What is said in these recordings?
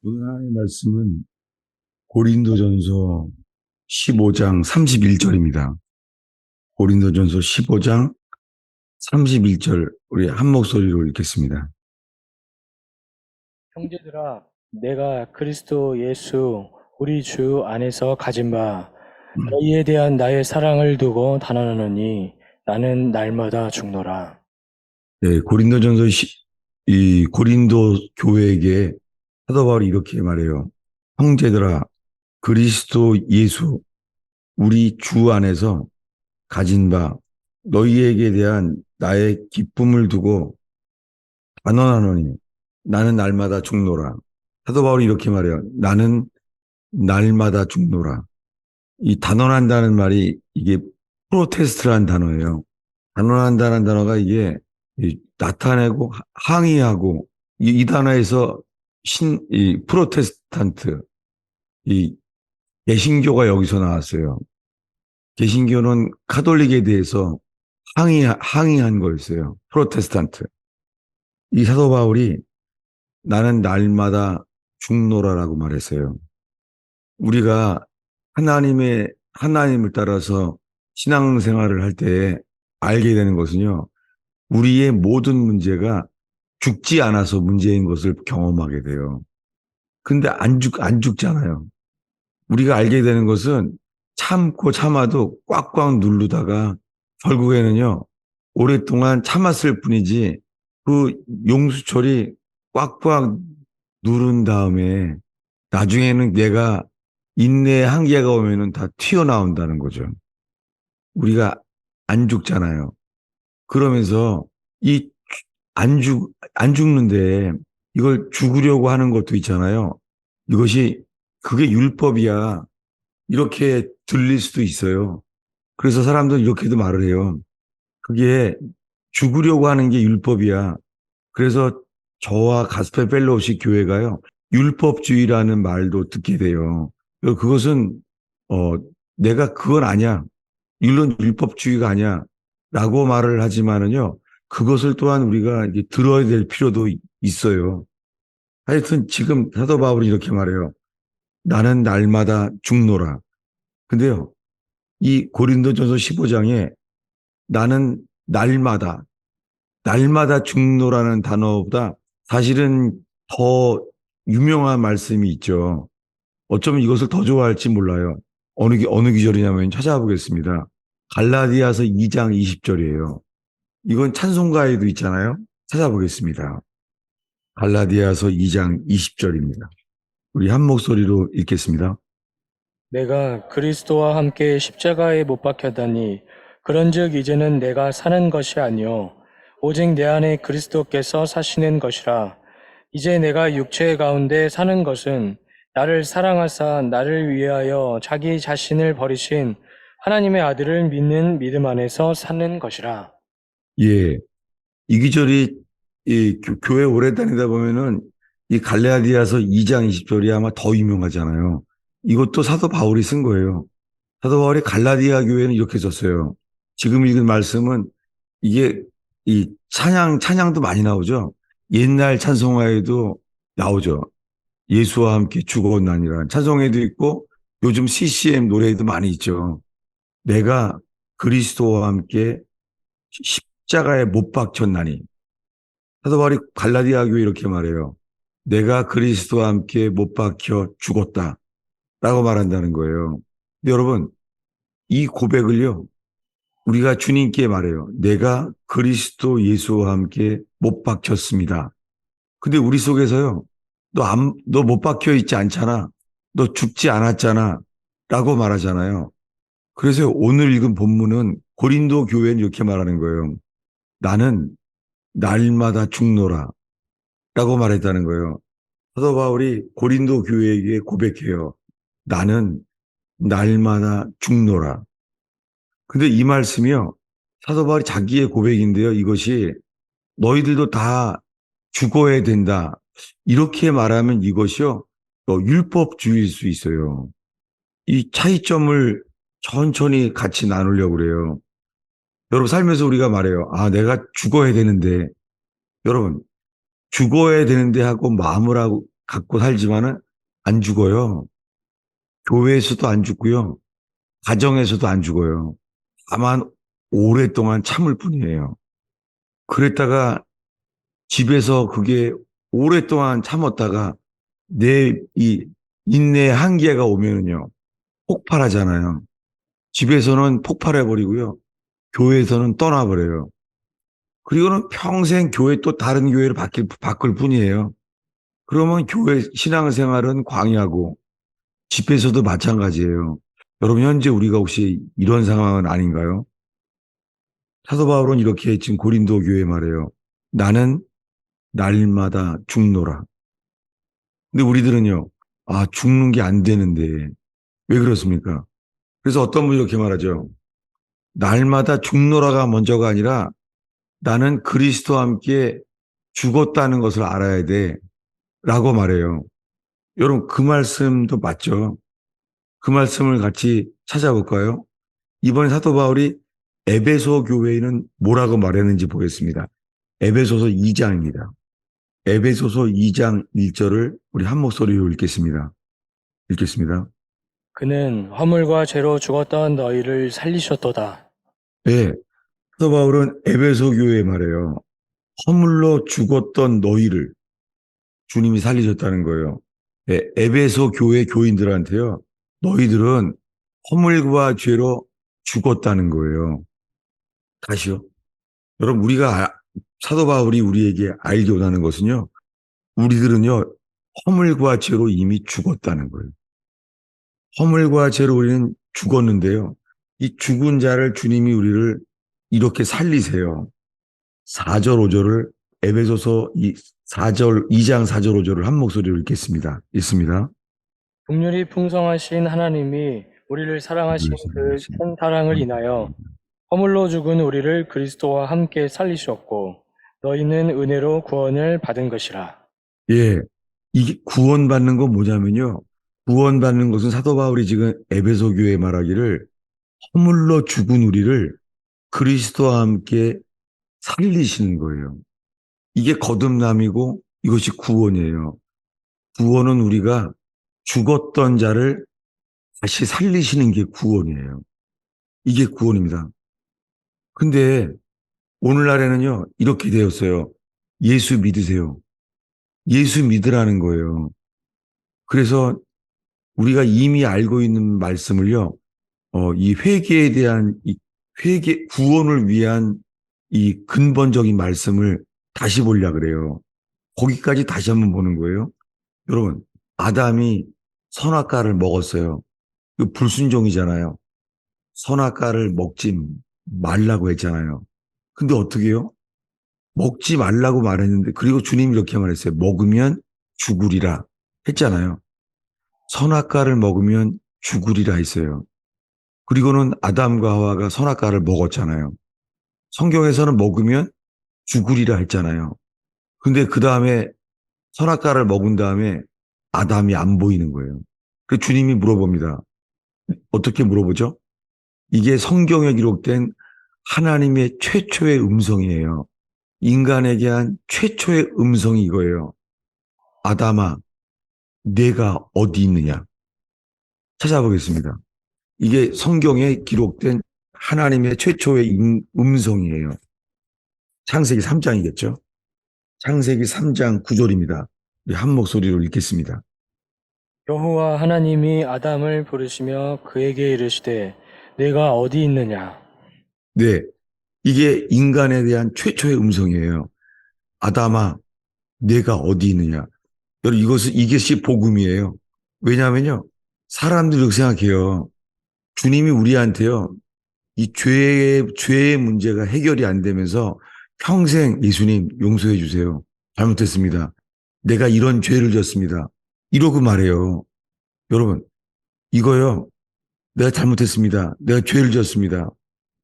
오늘 하나님의 말씀은 고린도전서 15장 31절입니다. 고린도전서 15장 31절 우리 한 목소리로 읽겠습니다. 형제들아, 내가 그리스도 예수 우리 주 안에서 가진 바 너희에 대한 나의 사랑을 두고 단언하노니 나는 날마다 죽노라. 네, 고린도전서 이 고린도 교회에게 사도 바울이 이렇게 말해요. 형제들아, 그리스도 예수 우리 주 안에서 가진 바 너희에게 대한 나의 기쁨을 두고 단언하노니 나는 날마다 죽노라. 사도 바울이 이렇게 말해요. 나는 날마다 죽노라. 이 단언한다는 말이 이게 프로테스트라는 단어예요. 단언한다는 단어가 이게 나타내고 항의하고 이 단어에서 이 프로테스탄트, 이 개신교가 여기서 나왔어요. 개신교는 카톨릭에 대해서 항의한 거였어요. 프로테스탄트. 이 사도 바울이 나는 날마다 죽노라라고 말했어요. 우리가 하나님을 따라서 신앙생활을 할 때 알게 되는 것은요, 우리의 모든 문제가 죽지 않아서 문제인 것을 경험하게 돼요. 근데 안 죽잖아요. 우리가 알게 되는 것은 참고 참아도 꽉꽉 누르다가 결국에는요, 오랫동안 참았을 뿐이지 그 용수철이 꽉꽉 누른 다음에 나중에는 내가 인내의 한계가 오면은 다 튀어나온다는 거죠. 우리가 안 죽잖아요. 그러면서 이 안 죽는데 이걸 죽으려고 하는 것도 있잖아요. 그게 율법이야. 이렇게 들릴 수도 있어요. 그래서 사람들은 이렇게도 말을 해요. 그게 죽으려고 하는 게 율법이야. 그래서 저와 가스펠 펠로우십 교회가요. 율법주의라는 말도 듣게 돼요. 그것은 어 내가 그건 아니야. 이런 율법주의가 아니야. 라고 말을 하지만은요. 그것을 또한 우리가 이제 들어야 될 필요도 있어요. 하여튼 지금 사도 바울이 이렇게 말해요. 나는 날마다 죽노라. 근데요. 이 고린도전서 15장에 나는 날마다 죽노라는 단어보다 사실은 더 유명한 말씀이 있죠. 어쩌면 이것을 더 좋아할지 몰라요. 어느 기절이냐면 찾아보겠습니다. 갈라디아서 2장 20절이에요. 이건 찬송가에도 있잖아요. 찾아보겠습니다. 갈라디아서 2장 20절입니다. 우리 한 목소리로 읽겠습니다. 내가 그리스도와 함께 십자가에 못 박혔다니 그런즉 이제는 내가 사는 것이 아니요 오직 내 안에 그리스도께서 사시는 것이라. 이제 내가 육체 가운데 사는 것은 나를 사랑하사 나를 위하여 자기 자신을 버리신 하나님의 아들을 믿는 믿음 안에서 사는 것이라. 예. 이 기절이 이 교회 오래 다니다 보면은 이 갈라디아서 2장 20절이 아마 더 유명하잖아요. 이것도 사도 바울이 쓴 거예요. 사도 바울이 갈라디아 교회는 이렇게 썼어요. 지금 읽은 말씀은 이게 이 찬양도 많이 나오죠. 옛날 찬송가에도 나오죠. 예수와 함께 죽어나니라 찬송에도 있고 요즘 CCM 노래에도 많이 있죠. 내가 그리스도와 함께 십자가에 못 박혔나니. 사도 바울이 갈라디아 교회 이렇게 말해요. 내가 그리스도와 함께 못 박혀 죽었다. 라고 말한다는 거예요. 근데 여러분, 이 고백을요, 우리가 주님께 말해요. 내가 그리스도 예수와 함께 못 박혔습니다. 근데 우리 속에서요, 너 못 박혀 있지 않잖아. 너 죽지 않았잖아. 라고 말하잖아요. 그래서 오늘 읽은 본문은 고린도 교회는 이렇게 말하는 거예요. 나는 날마다 죽노라. 라고 말했다는 거예요. 사도 바울이 고린도 교회에게 고백해요. 나는 날마다 죽노라. 근데 이 말씀이요. 사도 바울이 자기의 고백인데요. 이것이 너희들도 다 죽어야 된다. 이렇게 말하면 이것이요. 율법주의일 수 있어요. 이 차이점을 천천히 같이 나누려고 그래요. 여러분 살면서 우리가 말해요. 아, 내가 죽어야 되는데. 여러분, 죽어야 되는데 하고 마음을 하고 갖고 살지만은 안 죽어요. 교회에서도 안 죽고요. 가정에서도 안 죽어요. 다만 오랫동안 참을 뿐이에요. 그랬다가 집에서 그게 오랫동안 참았다가 내 이 인내의 한계가 오면은요, 폭발하잖아요. 집에서는 폭발해버리고요. 교회에서는 떠나버려요. 그리고는 평생 교회 또 다른 교회를 바꿀 뿐이에요. 그러면 교회 신앙생활은 광야고 집에서도 마찬가지예요. 여러분 현재 우리가 혹시 이런 상황은 아닌가요? 사도 바울은 이렇게 지금 고린도 교회에 말해요. 나는 날마다 죽노라. 근데 우리들은요, 아, 죽는 게 안 되는데 왜 그렇습니까? 그래서 어떤 분이 이렇게 말하죠. 날마다 죽노라가 먼저가 아니라 나는 그리스도와 함께 죽었다는 것을 알아야 돼. 라고 말해요. 여러분, 그 말씀도 맞죠? 그 말씀을 같이 찾아볼까요? 이번에 사도 바울이 에베소 교회에는 뭐라고 말했는지 보겠습니다. 에베소서 2장입니다. 에베소서 2장 1절을 우리 한 목소리로 읽겠습니다. 읽겠습니다. 그는 허물과 죄로 죽었던 너희를 살리셨도다. 네, 사도 바울은 에베소 교회에 말해요. 허물로 죽었던 너희를 주님이 살리셨다는 거예요. 네, 에베소 교회 교인들한테요. 너희들은 허물과 죄로 죽었다는 거예요. 다시요. 여러분, 사도 바울이 우리에게 알게 원하는 것은요. 우리들은요, 허물과 죄로 이미 죽었다는 거예요. 허물과 죄로 우리는 죽었는데요. 이 죽은 자를 주님이 우리를 이렇게 살리세요. 4절 5절을 에베소서 2장 4절 5절을 한 목소리로 읽겠습니다. 읽습니다. 긍휼이 풍성하신 하나님이 우리를 사랑하신 그 큰 사랑을 인하여 허물로 죽은 우리를 그리스도와 함께 살리셨고 너희는 은혜로 구원을 받은 것이라. 예, 이게 구원받는 건 뭐냐면요. 구원받는 것은 사도 바울이 지금 에베소 교회에 말하기를 허물로 죽은 우리를 그리스도와 함께 살리시는 거예요. 이게 거듭남이고 이것이 구원이에요. 구원은 우리가 죽었던 자를 다시 살리시는 게 구원이에요. 이게 구원입니다. 근데 오늘날에는요, 이렇게 되었어요. 예수 믿으세요. 예수 믿으라는 거예요. 그래서 우리가 이미 알고 있는 말씀을요, 이 회개에 대한 구원을 위한 이 근본적인 말씀을 다시 보려 그래요. 거기까지 다시 한번 보는 거예요. 여러분, 아담이 선악과를 먹었어요. 그 불순종이잖아요. 선악과를 먹지 말라고 했잖아요. 근데 어떻게 해요? 먹지 말라고 말했는데, 그리고 주님이 이렇게 말했어요. 먹으면 죽으리라 했잖아요. 선악과를 먹으면 죽으리라 했어요. 그리고는 아담과 하와가 선악과를 먹었잖아요. 성경에서는 먹으면 죽으리라 했잖아요. 근데 그 다음에 선악과를 먹은 다음에 아담이 안 보이는 거예요. 그 주님이 물어봅니다. 어떻게 물어보죠? 이게 성경에 기록된 하나님의 최초의 음성이에요. 인간에게 한 최초의 음성이 이거예요. 아담아, 내가 어디 있느냐? 찾아보겠습니다. 이게 성경에 기록된 하나님의 최초의 음성이에요. 창세기 3장이겠죠? 창세기 3장 9절입니다. 한 목소리로 읽겠습니다. 여호와 하나님이 아담을 부르시며 그에게 이르시되 내가 어디 있느냐? 네, 이게 인간에 대한 최초의 음성이에요. 아담아, 내가 어디 있느냐? 여러분, 이것이 복음이에요. 왜냐하면요, 사람들이 이렇게 생각해요. 주님이 우리한테요, 이 죄의 문제가 해결이 안 되면서 평생 예수님 용서해 주세요. 잘못했습니다. 내가 이런 죄를 졌습니다. 이러고 말해요. 여러분, 이거요, 내가 잘못했습니다. 내가 죄를 졌습니다.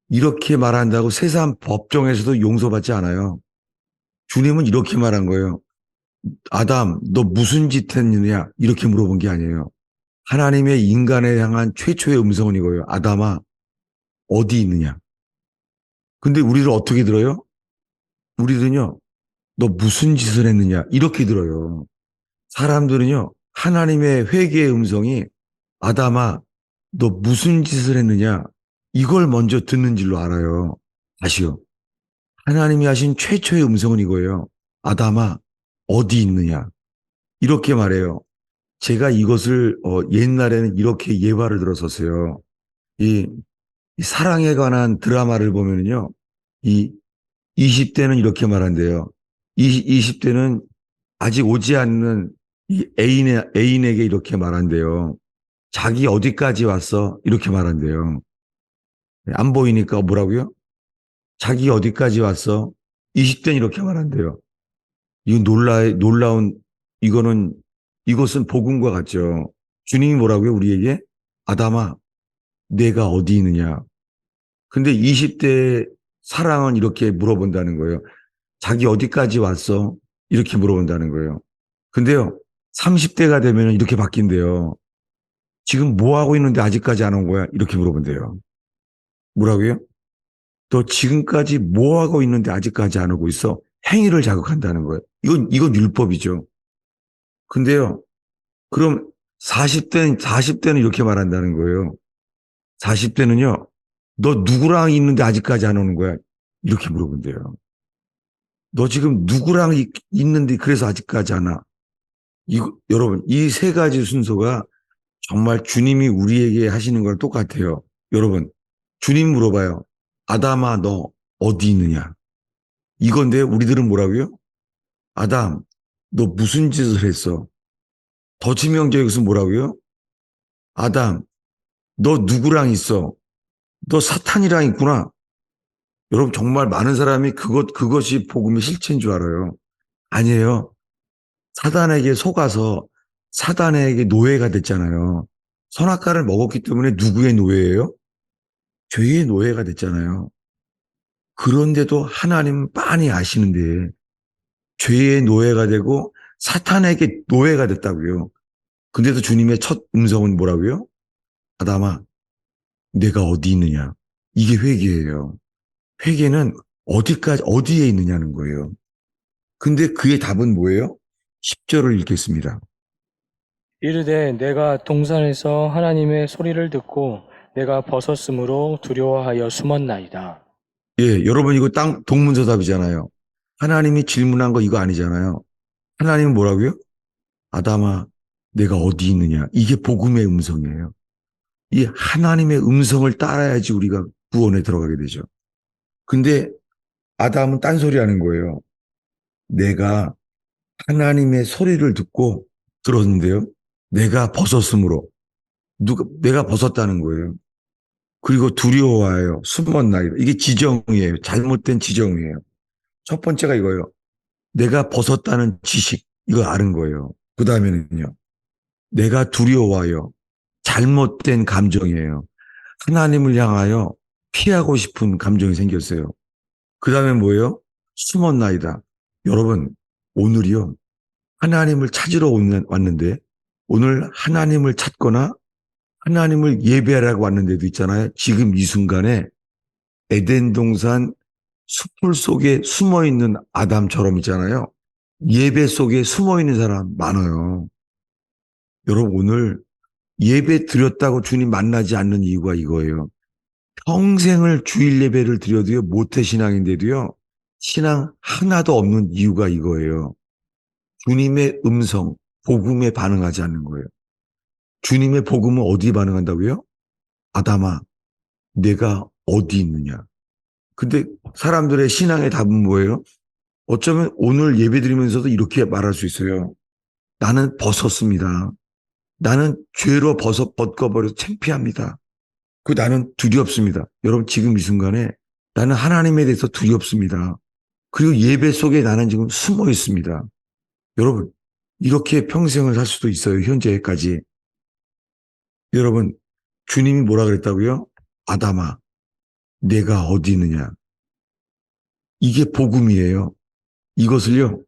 이렇게 말한다고 세상 법정에서도 용서받지 않아요. 주님은 이렇게 말한 거예요. 아담, 너 무슨 짓 했느냐? 이렇게 물어본 게 아니에요. 하나님의 인간에 향한 최초의 음성은 이거예요. 아담아, 어디 있느냐? 근데 우리를 어떻게 들어요? 우리들은요, 너 무슨 짓을 했느냐? 이렇게 들어요. 사람들은요, 하나님의 회개의 음성이 아담아, 너 무슨 짓을 했느냐? 이걸 먼저 듣는 줄로 알아요. 다시요. 하나님이 하신 최초의 음성은 이거예요. 아담아, 어디 있느냐? 이렇게 말해요. 제가 이것을 옛날에는 이렇게 예화를 들었었어요. 이, 이 사랑에 관한 드라마를 보면은요, 이 20대는 이렇게 말한대요. 20대는 아직 오지 않는 이 애인에게 이렇게 말한대요. 자기 어디까지 왔어? 이렇게 말한대요. 안 보이니까 뭐라고요? 자기 어디까지 왔어? 20대는 이렇게 말한대요. 이건 놀라운, 이거는, 이것은 복음과 같죠. 주님이 뭐라고요? 우리에게? 아담아, 내가 어디 있느냐? 근데 20대 사랑은 이렇게 물어본다는 거예요. 자기 어디까지 왔어? 이렇게 물어본다는 거예요. 근데요, 30대가 되면 이렇게 바뀐대요. 지금 뭐 하고 있는데 아직까지 안 온 거야? 이렇게 물어본대요. 뭐라고요? 너 지금까지 뭐 하고 있는데 아직까지 안 오고 있어? 행위를 자극한다는 거예요. 이건 율법이죠. 근데요, 그럼 40대는 이렇게 말한다는 거예요. 40대는요, 너 누구랑 있는데 아직까지 안 오는 거야? 이렇게 물어본대요. 너 지금 누구랑 있는데 그래서 아직까지 안 와? 여러분, 이 세 가지 순서가 정말 주님이 우리에게 하시는 거랑 똑같아요. 여러분, 주님 물어봐요. 아담아, 너 어디 있느냐? 이건데 우리들은 뭐라고요? 아담, 너 무슨 짓을 했어? 더 치명적인 것은 뭐라고요? 아담, 너 누구랑 있어? 너 사탄이랑 있구나. 여러분, 정말 많은 사람이 그것이 복음의 실체인 줄 알아요. 아니에요. 사단에게 속아서 사단에게 노예가 됐잖아요. 선악과를 먹었기 때문에 누구의 노예예요? 죄의 노예가 됐잖아요. 그런데도 하나님은 빤히 아시는데 죄의 노예가 되고 사탄에게 노예가 됐다고요. 근데도 주님의 첫 음성은 뭐라고요? 아담아, 내가 어디 있느냐? 이게 회개예요. 회개는 어디에 있느냐는 거예요. 근데 그의 답은 뭐예요? 10절을 읽겠습니다. 이르되 내가 동산에서 하나님의 소리를 듣고 내가 벗었으므로 두려워하여 숨었나이다. 예, 여러분 이거 동문서답이잖아요. 하나님이 질문한 거 이거 아니잖아요. 하나님은 뭐라고요? 아담아, 내가 어디 있느냐? 이게 복음의 음성이에요. 이 하나님의 음성을 따라야지 우리가 구원에 들어가게 되죠. 근데 아담은 딴소리 하는 거예요. 내가 하나님의 소리를 듣고 들었는데요. 내가 벗었으므로. 내가 벗었다는 거예요. 그리고 두려워해요. 숨었나이다. 이게 지정이에요. 잘못된 지정이에요. 첫 번째가 이거예요. 내가 벗었다는 지식. 이거 아는 거예요. 그 다음에는요. 내가 두려워하여 잘못된 감정이에요. 하나님을 향하여 피하고 싶은 감정이 생겼어요. 그 다음에 뭐예요? 숨었나이다. 여러분, 오늘이요. 하나님을 찾으러 왔는데, 오늘 하나님을 찾거나 하나님을 예배하라고 왔는데도 있잖아요. 지금 이 순간에 에덴 동산 숲풀 속에 숨어 있는 아담처럼 있잖아요. 예배 속에 숨어 있는 사람 많아요. 여러분, 오늘 예배 드렸다고 주님 만나지 않는 이유가 이거예요. 평생을 주일 예배를 드려도요, 모태신앙인데도요, 신앙 하나도 없는 이유가 이거예요. 주님의 음성, 복음에 반응하지 않는 거예요. 주님의 복음은 어디 반응한다고요? 아담아, 내가 어디 있느냐? 근데 사람들의 신앙의 답은 뭐예요? 어쩌면 오늘 예배 드리면서도 이렇게 말할 수 있어요. 나는 벗었습니다. 나는 죄로 벗겨버려서 창피합니다. 나는 두렵습니다. 여러분, 지금 이 순간에 나는 하나님에 대해서 두렵습니다. 그리고 예배 속에 나는 지금 숨어 있습니다. 여러분, 이렇게 평생을 살 수도 있어요. 현재까지. 여러분, 주님이 뭐라 그랬다고요? 아담아, 내가 어디 있느냐? 이게 복음이에요. 이것을요,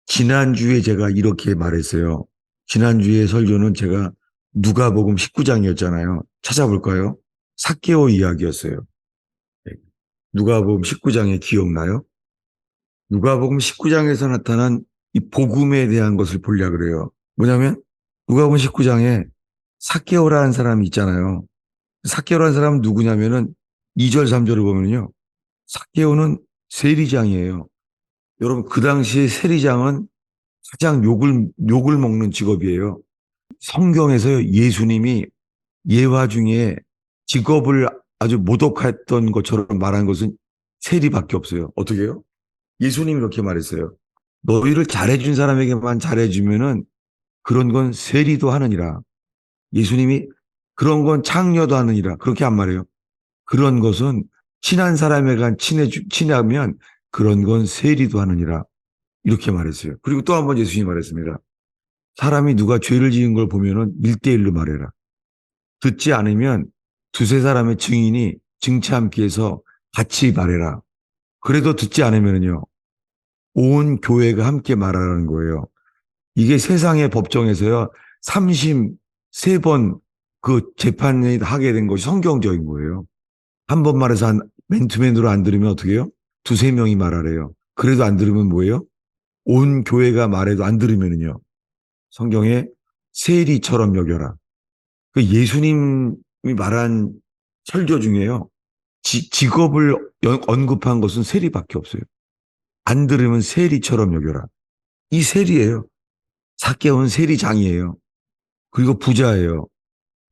지난주에 제가 이렇게 말했어요. 지난주에 설교는 제가 누가복음 19장이었잖아요. 찾아볼까요? 삭개오 이야기였어요. 누가복음 19장에 기억나요? 누가복음 19장에서 나타난 이 복음에 대한 것을 보려고 그래요. 뭐냐면 누가복음 19장에 삭개오라는 사람이 있잖아요. 삭개오라는 사람은 누구냐면은 2절 3절을 보면요. 삭개오는 세리장이에요. 여러분 그 당시에 세리장은 가장 욕을 먹는 직업이에요. 성경에서 예수님이 예화 중에 직업을 아주 모독했던 것처럼 말한 것은 세리밖에 없어요. 어떻게 해요? 예수님이 이렇게 말했어요. 너희를 잘해준 사람에게만 잘해주면은 그런 건 세리도 하느니라. 예수님이 그런 건 창녀도 하느니라. 그렇게 안 말해요. 그런 것은 친한 사람에게 친하면 그런 건 세리도 하느니라. 이렇게 말했어요. 그리고 또 한 번 예수님이 말했습니다. 사람이 누가 죄를 지은 걸 보면은 1대1로 말해라. 듣지 않으면 두세 사람의 증인이 증치함께 해서 같이 말해라. 그래도 듣지 않으면요. 온 교회가 함께 말하라는 거예요. 이게 세상의 법정에서요. 33번 그 재판이 하게 된 것이 성경적인 거예요. 한 번 말해서 맨투맨으로 안 들으면 어떻게 해요? 두세 명이 말하래요. 그래도 안 들으면 뭐예요? 온 교회가 말해도 안 들으면은요. 성경에 세리처럼 여겨라. 그 예수님이 말한 설교 중에요. 직업을 언급한 것은 세리밖에 없어요. 안 들으면 세리처럼 여겨라. 이 세리예요. 삭개오는 세리장이에요. 그리고 부자예요.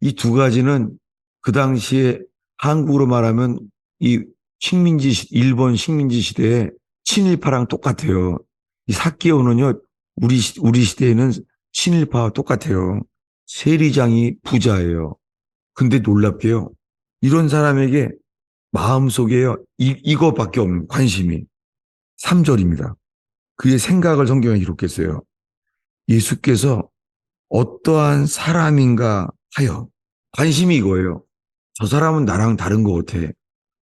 이 두 가지는 그 당시에 한국으로 말하면 이 일본 식민지 시대에 친일파랑 똑같아요. 이 삭개오는요, 우리 시대에는 친일파와 똑같아요. 세리장이 부자예요. 근데 놀랍게요. 이런 사람에게 마음속에요, 이거밖에 없는 관심이 3절입니다. 그의 생각을 성경에 기록했어요. 예수께서 어떠한 사람인가 하여 관심이 이거예요. 저 사람은 나랑 다른 것 같아.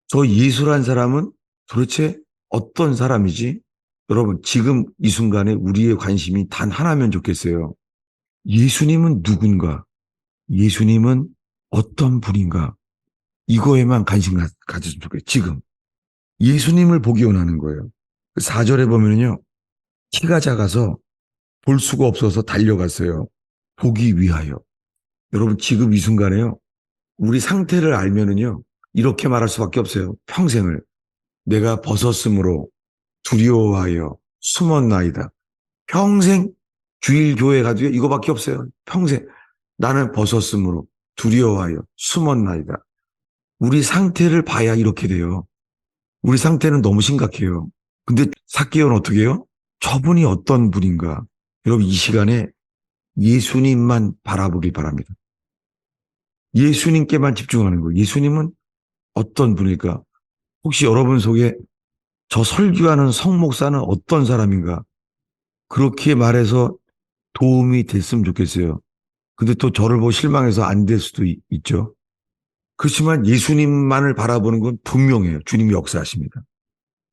저 예수란 사람은 도대체 어떤 사람이지? 여러분, 지금 이 순간에 우리의 관심이 단 하나면 좋겠어요. 예수님은 누군가? 예수님은 어떤 분인가? 이거에만 관심 가졌으면 좋겠어요. 지금. 예수님을 보기 원하는 거예요. 4절에 보면요. 키가 작아서 볼 수가 없어서 달려갔어요. 보기 위하여. 여러분, 지금 이 순간에요. 우리 상태를 알면은요. 이렇게 말할 수밖에 없어요. 평생을. 내가 벗었으므로 두려워하여 숨었나이다. 평생 주일 교회 가도 이거밖에 없어요. 평생. 나는 벗었으므로 두려워하여 숨었나이다. 우리 상태를 봐야 이렇게 돼요. 우리 상태는 너무 심각해요. 근데 삭개오는 어떻게 해요? 저분이 어떤 분인가? 여러분 이 시간에 예수님만 바라보길 바랍니다. 예수님께만 집중하는 거예요. 예수님은 어떤 분일까? 혹시 여러분 속에 저 설교하는 성 목사는 어떤 사람인가? 그렇게 말해서 도움이 됐으면 좋겠어요. 근데 또 저를 보고 실망해서 안 될 수도 있죠. 그렇지만 예수님만을 바라보는 건 분명해요. 주님이 역사하십니다.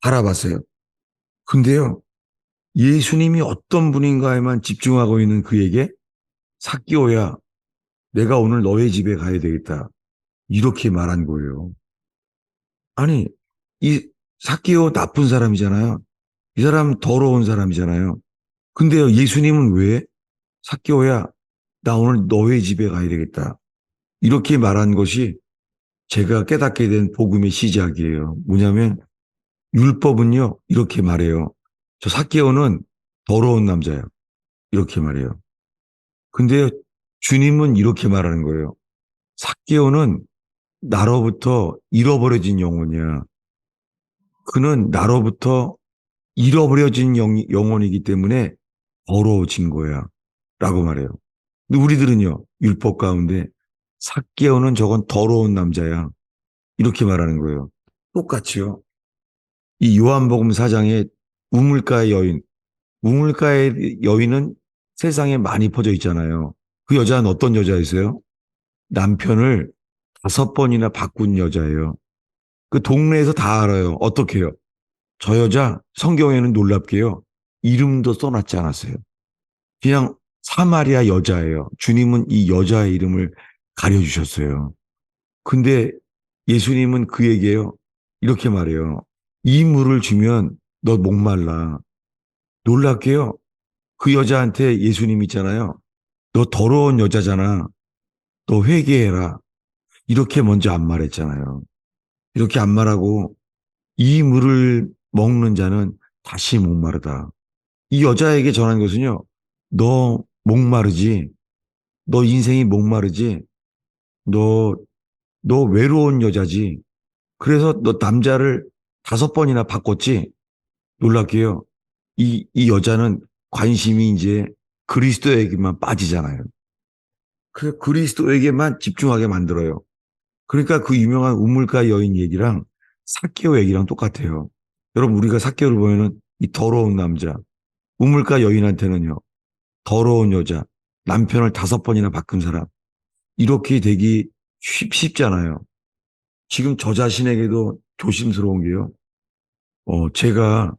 바라봤어요. 근데요, 예수님이 어떤 분인가에만 집중하고 있는 그에게 삭개오야, 내가 오늘 너의 집에 가야 되겠다. 이렇게 말한 거예요. 아니, 이 삭개오 나쁜 사람이잖아요. 이 사람 더러운 사람이잖아요. 근데요, 예수님은 왜 삭개오야, 나 오늘 너의 집에 가야 되겠다. 이렇게 말한 것이 제가 깨닫게 된 복음의 시작이에요. 뭐냐면 율법은요, 이렇게 말해요. 저 삭개오는 더러운 남자예요. 이렇게 말해요. 근데 주님은 이렇게 말하는 거예요. 삭개오는 나로부터 잃어버려진 영혼이야. 그는 나로부터 잃어버려진 영혼이기 때문에 더러워진 거야. 라고 말해요. 근데 우리들은요, 율법 가운데 삭개오는 저건 더러운 남자야. 이렇게 말하는 거예요. 똑같이요. 이 요한복음 4장에 우물가의 여인, 우물가의 여인은 세상에 많이 퍼져 있잖아요. 그 여자는 어떤 여자였어요? 남편을 5번이나 바꾼 여자예요. 그 동네에서 다 알아요. 어떻게 해요? 저 여자 성경에는 놀랍게요. 이름도 써놨지 않았어요. 그냥 사마리아 여자예요. 주님은 이 여자의 이름을 가려주셨어요. 근데 예수님은 그에게요. 이렇게 말해요. 이 물을 주면 너 목말라. 놀랍게요. 그 여자한테 예수님 있잖아요. 너 더러운 여자잖아. 너 회개해라. 이렇게 먼저 안 말했잖아요. 이렇게 안 말하고 이 물을 먹는 자는 다시 목마르다. 이 여자에게 전한 것은요. 너 목마르지? 너 인생이 목마르지? 너, 너 외로운 여자지? 그래서 너 남자를 5번이나 바꿨지? 놀랍게요. 이 여자는 관심이 이제 그리스도에게만 빠지잖아요. 그 그리스도에게만 집중하게 만들어요. 그러니까 그 유명한 우물가 여인 얘기랑 삭개오 얘기랑 똑같아요. 여러분, 우리가 삭개오를 보면은 이 더러운 남자, 우물가 여인한테는요, 더러운 여자, 남편을 5번이나 바꾼 사람, 이렇게 되기 쉽잖아요. 지금 저 자신에게도 조심스러운 게요. 제가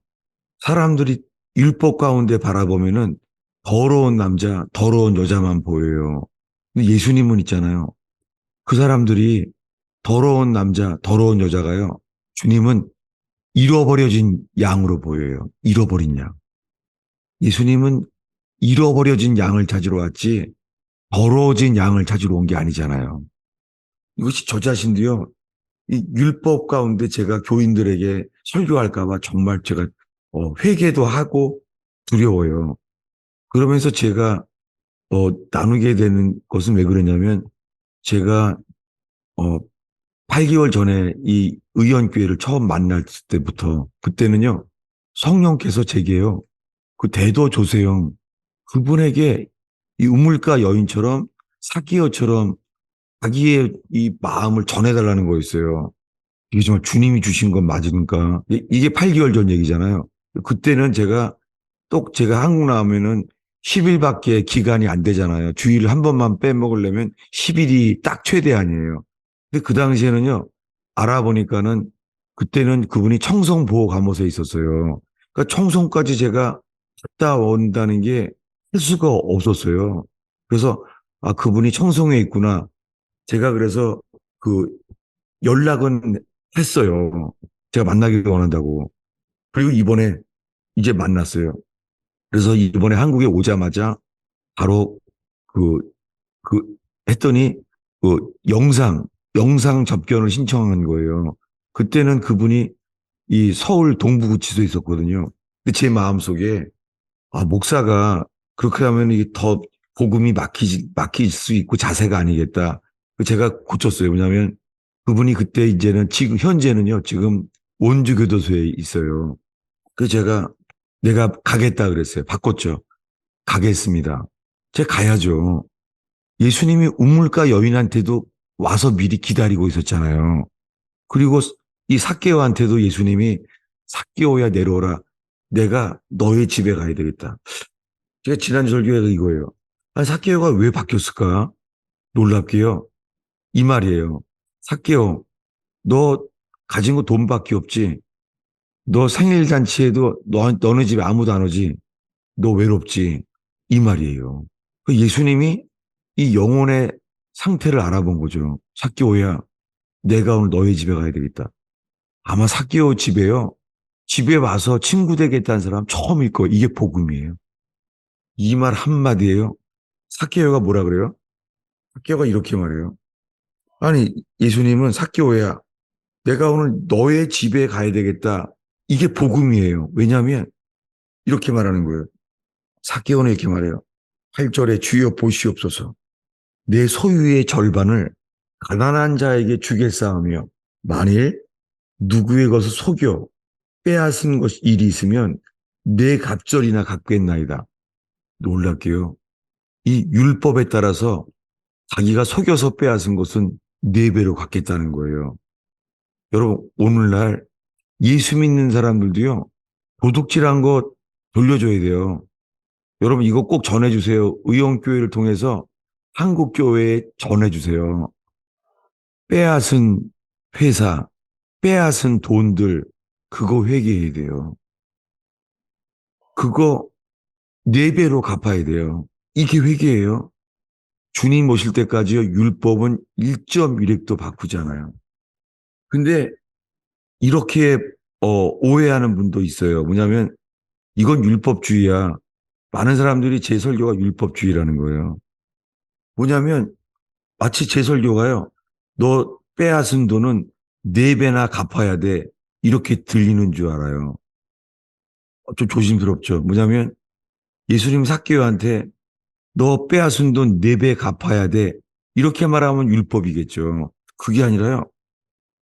사람들이 율법 가운데 바라보면은 더러운 남자, 더러운 여자만 보여요. 근데 예수님은 있잖아요. 그 사람들이 더러운 남자, 더러운 여자가요. 주님은 잃어버려진 양으로 보여요. 잃어버린 양. 예수님은 잃어버려진 양을 찾으러 왔지 더러워진 양을 찾으러 온 게 아니잖아요. 이것이 저 자신도요. 이 율법 가운데 제가 교인들에게 설교할까 봐 정말 제가 회개도 하고 두려워요. 그러면서 제가 나누게 되는 것은 왜 그러냐면 제가 어, 8개월 전에 이 의원교회를 처음 만날 때부터 그때는요 성령께서 제게요 그 대도 조세영 그분에게 이 우물가 여인처럼 사기어처럼 자기의 이 마음을 전해달라는 거였어요. 이게 정말 주님이 주신 건 맞으니까 이게 8개월 전 얘기잖아요. 그때는 제가 한국 나오면은 10일밖에 기간이 안 되잖아요. 주일 한 번만 빼먹으려면 10일이 딱 최대한이에요. 근데 그 당시에는요, 알아보니까는 그때는 그분이 청송보호감호소에 있었어요. 그러니까 청송까지 제가 갔다 온다는 게 할 수가 없었어요. 그래서 아, 그분이 청송에 있구나. 제가 그래서 그 연락은 했어요. 제가 만나기 원한다고. 그리고 이번에 이제 만났어요. 그래서 이번에 한국에 오자마자 바로 그, 그, 했더니 그 영상 접견을 신청한 거예요. 그때는 그분이 이 서울 동부구치소에 있었거든요. 근데 제 마음속에 아, 목사가 그렇게 하면 이게 더 복음이 막힐 수 있고 자세가 아니겠다. 제가 고쳤어요. 왜냐하면 그분이 그때 이제는 지금 현재는요. 지금 원주교도소에 있어요. 그래서 내가 가겠다 그랬어요. 바꿨죠. 가겠습니다. 제가 가야죠. 예수님이 우물가 여인한테도 와서 미리 기다리고 있었잖아요. 그리고 이 삭개오한테도 예수님이 삭개오야 내려오라. 내가 너의 집에 가야 되겠다. 제가 지난 설교에도 이거예요. 아니, 삭개오가 왜 바뀌었을까? 놀랍게요. 이 말이에요. 삭개오, 너 가진 거 돈밖에 없지? 너 생일 잔치에도 너네 집에 아무도 안 오지? 너 외롭지? 이 말이에요. 그 예수님이 이 영혼의 상태를 알아본 거죠. 삭개오야, 내가 오늘 너희 집에 가야 되겠다. 아마 삭개오 집에요. 집에 와서 친구 되겠다는 사람 처음일 거예요. 이게 복음이에요. 이 말 한마디예요. 삭개오가 뭐라 그래요? 삭개오가 이렇게 말해요. 아니, 예수님은 삭개오야, 내가 오늘 너의 집에 가야 되겠다. 이게 복음이에요. 왜냐하면 이렇게 말하는 거예요. 삭개오는 이렇게 말해요. 8절에 주여 보시옵소서. 내 소유의 절반을 가난한 자에게 주겠사오며 만일 누구의 것을 속여 빼앗은 것 일이 있으면 내 갑절이나 갚겠나이다. 놀랍게요. 이 율법에 따라서 자기가 속여서 빼앗은 것은 4배로 갚겠다는 거예요. 여러분 오늘날 예수 믿는 사람들도요. 도둑질한 거 돌려줘야 돼요. 여러분 이거 꼭 전해주세요. 의원교회를 통해서 한국교회에 전해주세요. 빼앗은 회사, 빼앗은 돈들 그거 회개해야 돼요. 그거 4배로 갚아야 돼요. 이게 회개예요. 주님 오실 때까지요. 율법은 1.1획도 바꾸잖아요. 근데 이렇게 오해하는 분도 있어요. 뭐냐면 이건 율법주의야. 많은 사람들이 제 설교가 율법주의라는 거예요. 뭐냐면 마치 제 설교가요. 너 빼앗은 돈은 4배나 갚아야 돼. 이렇게 들리는 줄 알아요. 좀 조심스럽죠. 뭐냐면 예수님 삭개오한테 너 빼앗은 돈 4배 갚아야 돼. 이렇게 말하면 율법이겠죠. 그게 아니라요.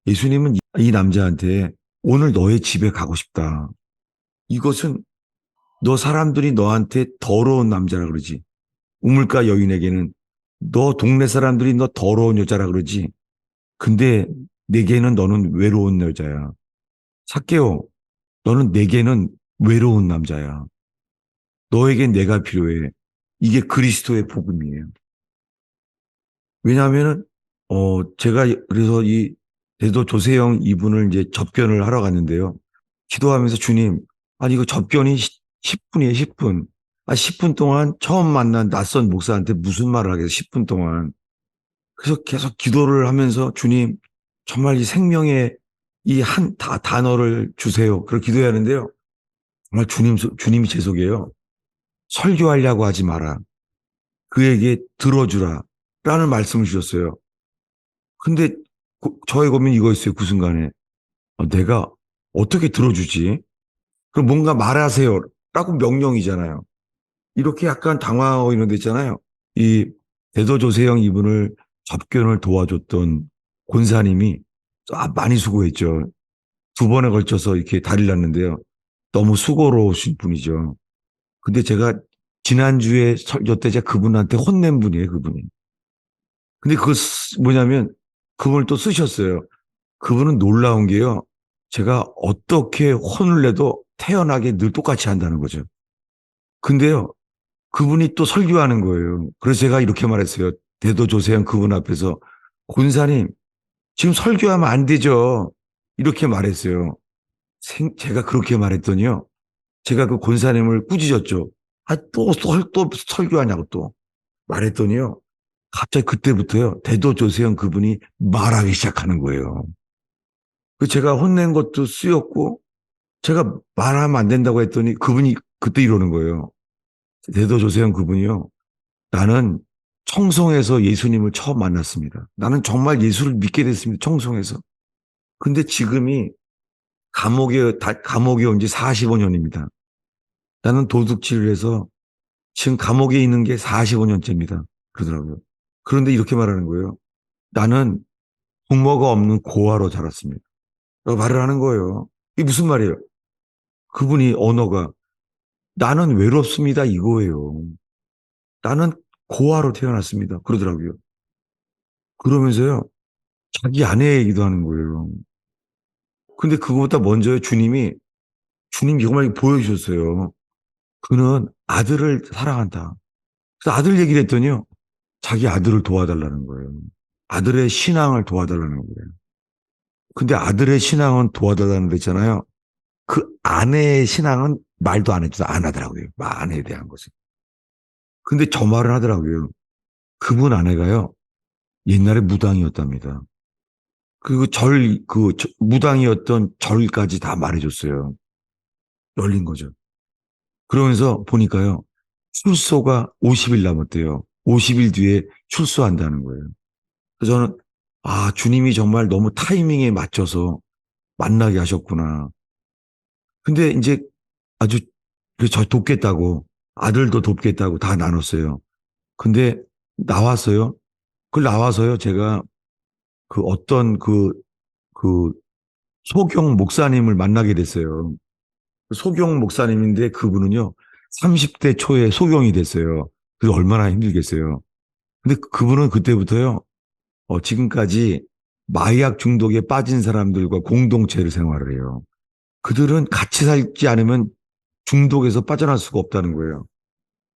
예수님은 이 남자한테 오늘 너의 집에 가고 싶다. 이것은 너 사람들이 너한테 더러운 남자라 그러지. 우물가 여인에게는 너 동네 사람들이 너 더러운 여자라 그러지. 근데 내게는 너는 외로운 여자야. 삭개오, 너는 내게는 외로운 남자야. 너에겐 내가 필요해. 이게 그리스도의 복음이에요. 왜냐하면은 제가 그래서 이 대도 조세영 이분을 이제 접견을 하러 갔는데요. 기도하면서 주님, 아니 이거 접견이 10분이에요, 10분. 10분 동안 처음 만난 낯선 목사한테 무슨 말을 하겠어, 10분 동안. 그래서 계속 기도를 하면서 주님, 정말 이 생명의 이 한 단어를 주세요. 그렇게 기도해야 하는데요. 정말 주님이 제 속에요. 설교하려고 하지 마라. 그에게 들어주라. 라는 말씀을 주셨어요. 근데 저의 고민이 이거였어요. 그 순간에. 내가 어떻게 들어주지? 그럼 뭔가 말하세요. 라고 명령이잖아요. 이렇게 약간 당황하고 있는 데 있잖아요. 이 대도조세형 이분을 접견을 도와줬던 권사님이 많이 수고했죠. 2번에 걸쳐서 이렇게 다리를 놨는데요. 너무 수고로우신 분이죠. 근데 제가 지난주에 설교 때 제가 그분한테 혼낸 분이에요, 그분이. 근데 그거 뭐냐면 그분을 또 쓰셨어요. 그분은 놀라운 게요. 제가 어떻게 혼을 내도 태연하게 늘 똑같이 한다는 거죠. 근데요, 그분이 또 설교하는 거예요. 그래서 제가 이렇게 말했어요. 대도조세형 그분 앞에서 권사님, 지금 설교하면 안 되죠. 이렇게 말했어요. 제가 그렇게 말했더니요. 제가 그 권사님을 꾸짖었죠. 또 설교하냐고 또 말했더니요. 갑자기 그때부터요. 대도조세형 그분이 말하기 시작하는 거예요. 그 제가 혼낸 것도 쓰였고 제가 말하면 안 된다고 했더니 그분이 그때 이러는 거예요. 대도조세형 그분이요. 나는 청송에서 예수님을 처음 만났습니다. 나는 정말 예수를 믿게 됐습니다. 청송에서. 근데 지금이 감옥에 온 지 45년입니다. 나는 도둑질을 해서 지금 감옥에 있는 게 45년째입니다. 그러더라고요. 그런데 이렇게 말하는 거예요. 나는 부모가 없는 고아로 자랐습니다. 라고 말을 하는 거예요. 이게 무슨 말이에요? 그분이 언어가 나는 외롭습니다. 이거예요. 나는 고아로 태어났습니다. 그러더라고요. 그러면서요. 자기 아내 얘기도 하는 거예요. 근데 그거보다 먼저 주님 이것만 보여주셨어요. 그는 아들을 사랑한다. 그래서 아들 얘기를 했더니요. 자기 아들을 도와달라는 거예요. 아들의 신앙을 도와달라는 거예요. 근데 아들의 신앙은 도와달라는 거 있잖아요. 그 아내의 신앙은 말도 안 하더라고요. 아내에 대한 것을. 근데 저 말을 하더라고요. 그분 아내가요. 옛날에 무당이었답니다. 그리고 무당이었던 절까지 다 말해줬어요. 열린 거죠. 그러면서 보니까요. 출소가 50일 남았대요. 50일 뒤에 출소한다는 거예요. 그래서 저는, 주님이 정말 너무 타이밍에 맞춰서 만나게 하셨구나. 근데 이제 아주 저 돕겠다고, 아들도 돕겠다고 다 나눴어요. 근데 나왔어요. 그걸 나와서요. 제가 그 어떤 그 소경 목사님을 만나게 됐어요. 소경 목사님인데 그분은요, 30대 초에 소경이 됐어요. 그래서 얼마나 힘들겠어요. 근데 그분은 그때부터요, 지금까지 마약 중독에 빠진 사람들과 공동체를 생활을 해요. 그들은 같이 살지 않으면 중독에서 빠져날 수가 없다는 거예요.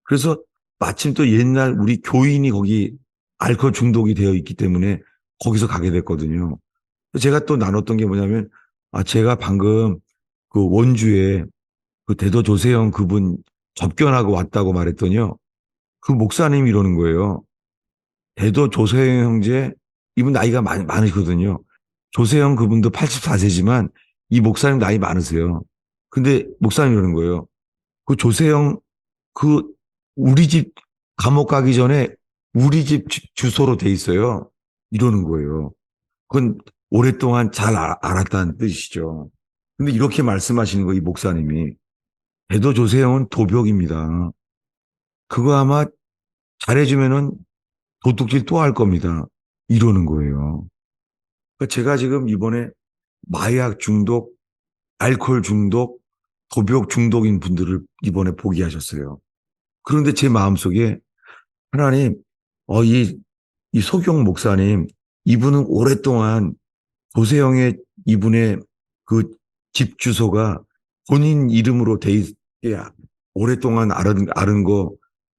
그래서 마침 또 옛날 우리 교인이 거기 알코올 중독이 되어 있기 때문에 거기서 가게 됐거든요. 제가 또 나눴던 게 뭐냐면, 제가 방금 그 원주에 그 대도 조세형 그분 접견하고 왔다고 말했더니요. 그 목사님이 이러는 거예요. 대도 조세형 형제, 이분 나이가 많으시거든요. 조세형 그분도 84세지만 이 목사님 나이 많으세요. 근데 목사님 이러는 거예요. 그 조세형, 그 우리 집 감옥 가기 전에 우리 집 주소로 돼 있어요. 이러는 거예요. 그건 오랫동안 잘 알았다는 뜻이죠. 근데 이렇게 말씀하시는 거, 이 목사님이. 배도 조세형은 도벽입니다. 그거 아마 잘해주면은 도둑질 또 할 겁니다. 이러는 거예요. 그러니까 제가 지금 이번에 마약 중독, 알코올 중독, 도벽 중독인 분들을 이번에 포기하셨어요. 그런데 제 마음속에 하나님, 이 소경 목사님, 이분은 오랫동안 조세형의 이분의 그 집 주소가 본인 이름으로 돼 있게 오랫동안 아는 거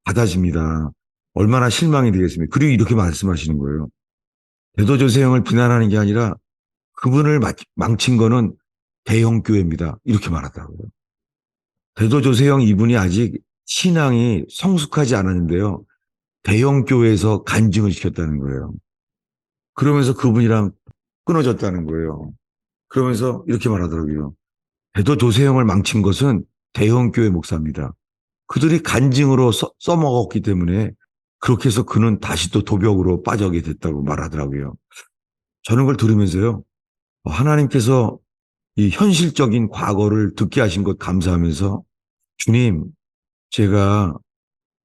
받아집니다. 얼마나 실망이 되겠습니까? 그리고 이렇게 말씀하시는 거예요. 대도 조세형을 비난하는 게 아니라 그분을 망친 거는 대형 교회입니다. 이렇게 말하더라고요. 대도 조세형 이분이 아직 신앙이 성숙하지 않았는데요. 대형 교회에서 간증을 시켰다는 거예요. 그러면서 그분이랑 끊어졌다는 거예요. 그러면서 이렇게 말하더라고요. 대도 조세형을 망친 것은 대형 교회 목사입니다. 그들이 간증으로 써먹었기 때문에 그렇게 해서 그는 다시 또 도벽으로 빠져게 됐다고 말하더라고요. 저는 그걸 들으면서요. 하나님께서 이 현실적인 과거를 듣게 하신 것 감사하면서 주님, 제가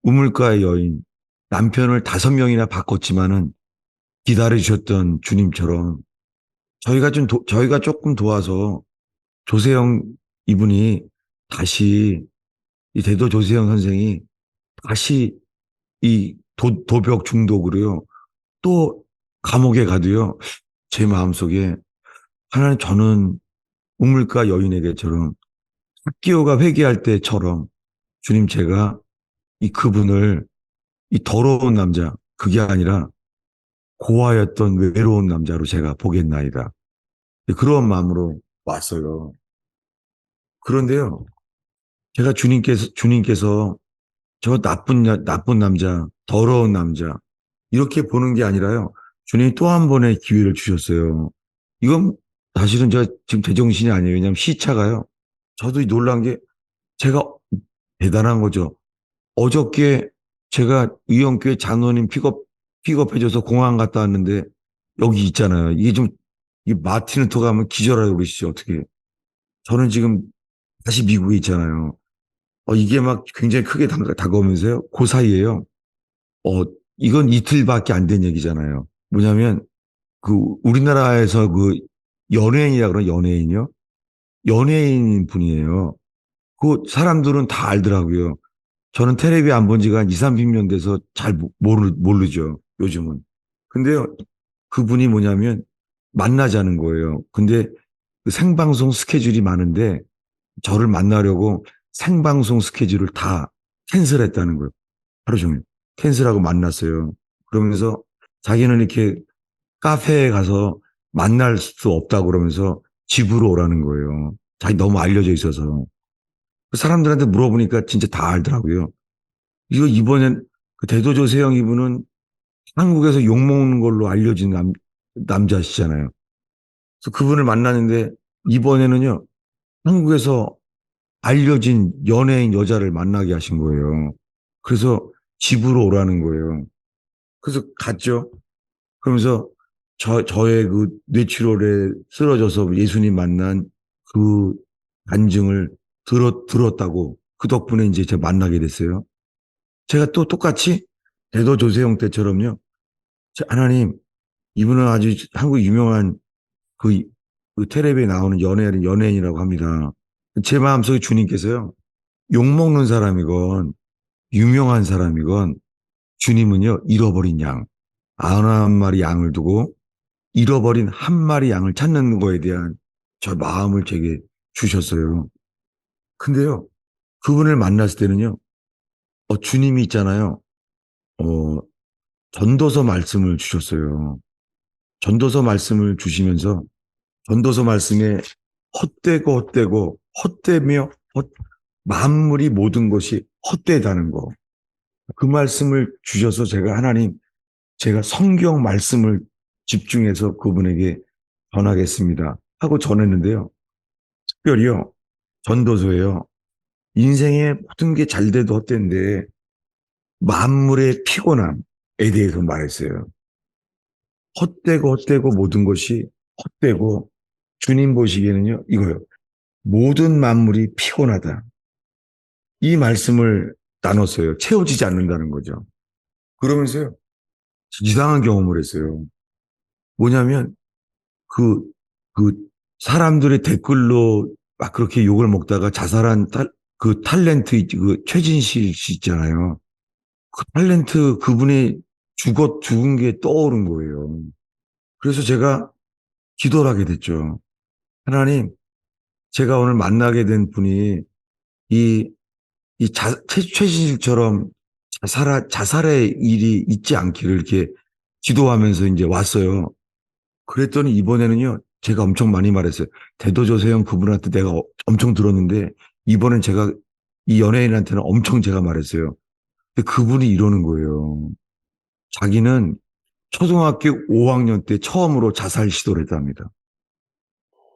우물가의 여인, 남편을 5명이나 바꿨지만은 기다려주셨던 주님처럼 저희가 조금 도와서 조세영 이분이 다시 이 대도 조세영 선생이 다시 이 도벽 중독으로요. 또 감옥에 가도요. 제 마음속에 하나님 저는 우물가 여인에게처럼 삭기오가 회개할 때처럼 주님 제가 이 그분을 이 더러운 남자 그게 아니라 고아였던 외로운 남자로 제가 보겠나이다. 그런 마음으로 왔어요. 그런데요. 제가 주님께서 저 나쁜 남자, 더러운 남자, 이렇게 보는 게 아니라요. 주님이 또 한 번의 기회를 주셨어요. 이건 사실은 제가 지금 제정신이 아니에요. 왜냐하면 시차가요. 저도 놀란 게 제가 대단한 거죠. 어저께 제가 의원교회 장로님 픽업해줘서 공항 갔다 왔는데 여기 있잖아요. 이게 좀, 이 마티노토 가면 기절하고 그러시죠. 어떻게. 저는 지금 다시 미국에 있잖아요. 이게 막 굉장히 크게 다가오면서요. 그 사이에요. 어, 이건 이틀밖에 안 된 얘기잖아요. 뭐냐면, 우리나라에서 연예인이라 그러나 연예인이요? 연예인 분이에요. 그 사람들은 다 알더라고요. 저는 텔레비 안 본 지가 한 2, 30년 돼서 잘 모르죠. 요즘은. 근데요, 그분이 뭐냐면, 만나자는 거예요. 근데 그 생방송 스케줄이 많은데, 저를 만나려고 생방송 스케줄을 다 캔슬했다는 거예요. 하루 종일. 캔슬하고 만났어요. 그러면서 자기는 이렇게 카페에 가서 만날 수 없다고 그러면서 집으로 오라는 거예요. 자기 너무 알려져 있어서. 그 사람들한테 물어보니까 진짜 다 알더라고요. 이거 이번엔 그 대도조세형 이분은 한국에서 욕먹는 걸로 알려진 남자시잖아요. 그래서 그분을 만났는데 이번에는요, 한국에서 알려진 연예인 여자를 만나게 하신 거예요. 그래서 집으로 오라는 거예요. 그래서 갔죠. 그러면서 저의 그 뇌출혈에 쓰러져서 예수님 만난 그 간증을 들었다고 그 덕분에 이제 제가 만나게 됐어요. 제가 또 똑같이 대도 조세형 때처럼요. 하나님, 이분은 아주 한국 유명한 그, 그 텔레비에 나오는 연예인이라고 합니다. 제 마음속에 주님께서요. 욕먹는 사람이건 유명한 사람이건 주님은요. 잃어버린 양, 91마리 양을 두고 잃어버린 한 마리 양을 찾는 거에 대한 저 마음을 제게 주셨어요. 근데요. 그분을 만났을 때는요. 주님이 있잖아요. 어, 전도서 말씀을 주셨어요. 전도서 말씀을 주시면서 전도서 말씀에 헛되고 헛되며 만물이 모든 것이 헛되다는 거. 그 말씀을 주셔서 제가 성경 말씀을 집중해서 그분에게 전하겠습니다. 하고 전했는데요. 특별히요. 전도서에요. 인생의 모든 게 잘 돼도 헛된데 만물의 피곤함, 대해서 말했어요. 헛되고 모든 것이 헛되고 주님 보시기에는요, 이거요. 모든 만물이 피곤하다. 이 말씀을 나눴어요. 채워지지 않는다는 거죠. 그러면서요, 이상한 경험을 했어요. 뭐냐면, 그, 그, 사람들의 댓글로 막 그렇게 욕을 먹다가 자살한 그 탤런트, 그 최진실 씨 있잖아요. 그 탤런트 그분이 죽은 게 떠오른 거예요. 그래서 제가 기도를 하게 됐죠. 하나님, 제가 오늘 만나게 된 분이 이, 최진실처럼 자살의 일이 있지 않기를 이렇게 기도하면서 이제 왔어요. 그랬더니 이번에는요, 제가 엄청 많이 말했어요. 대도조세형 그분한테 내가 엄청 들었는데, 이번엔 제가 이 연예인한테는 엄청 제가 말했어요. 근데 그분이 이러는 거예요. 자기는 초등학교 5학년 때 처음으로 자살 시도를 했답니다.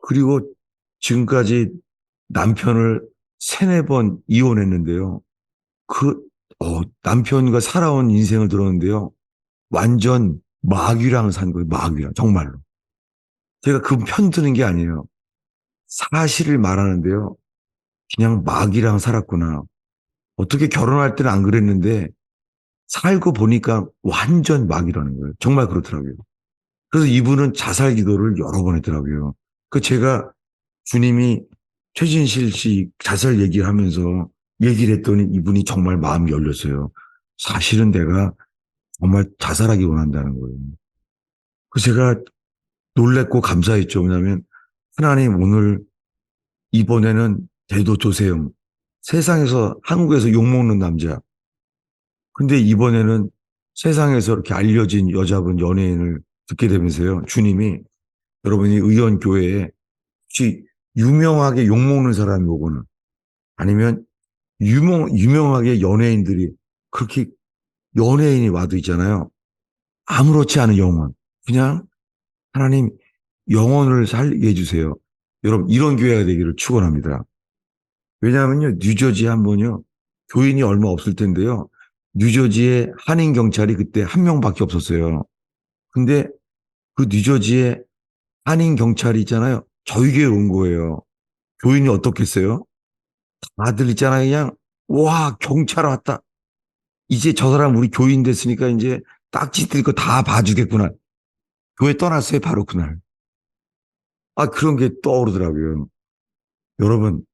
그리고 지금까지 남편을 세네 번 이혼했는데요. 그, 남편과 살아온 인생을 들었는데요. 완전 마귀랑 산 거예요, 마귀랑. 정말로. 제가 그 편 드는 게 아니에요. 사실을 말하는데요. 그냥 마귀랑 살았구나. 어떻게 결혼할 때는 안 그랬는데 살고 보니까 완전 마귀라는 거예요. 정말 그렇더라고요. 그래서 이분은 자살 기도를 여러 번 했더라고요. 그 제가 주님이 최진실 씨 자살 얘기를 하면서 얘기를 했더니 이분이 정말 마음이 열렸어요. 사실은 내가 정말 자살하기 원한다는 거예요. 그 제가 놀랬고 감사했죠. 왜냐하면 하나님 오늘 이번에는 대도 조세영 세상에서 한국에서 욕먹는 남자. 근데 이번에는 세상에서 이렇게 알려진 여자분 연예인을 듣게 되면서요. 주님이 여러분이 의원교회에 혹시 유명하게 욕먹는 사람이 오거나 아니면 유명하게 연예인들이 그렇게 연예인이 와도 있잖아요. 아무렇지 않은 영혼. 그냥 하나님 영혼을 살게 해주세요. 여러분 이런 교회가 되기를 축원합니다. 왜냐하면요. 뉴저지 한 번요. 교인이 얼마 없을 텐데요. 뉴저지에 한인 경찰이 그때 한 명밖에 없었어요. 근데 그 뉴저지에 한인 경찰이 있잖아요. 저희 교회에 온 거예요. 교인이 어떻겠어요? 다들 있잖아요. 그냥 와 경찰 왔다. 이제 저 사람 우리 교인 됐으니까 이제 딱지 뜰 거 다 봐주겠구나. 교회 떠났어요. 바로 그날. 아 그런 게 떠오르더라고요. 여러분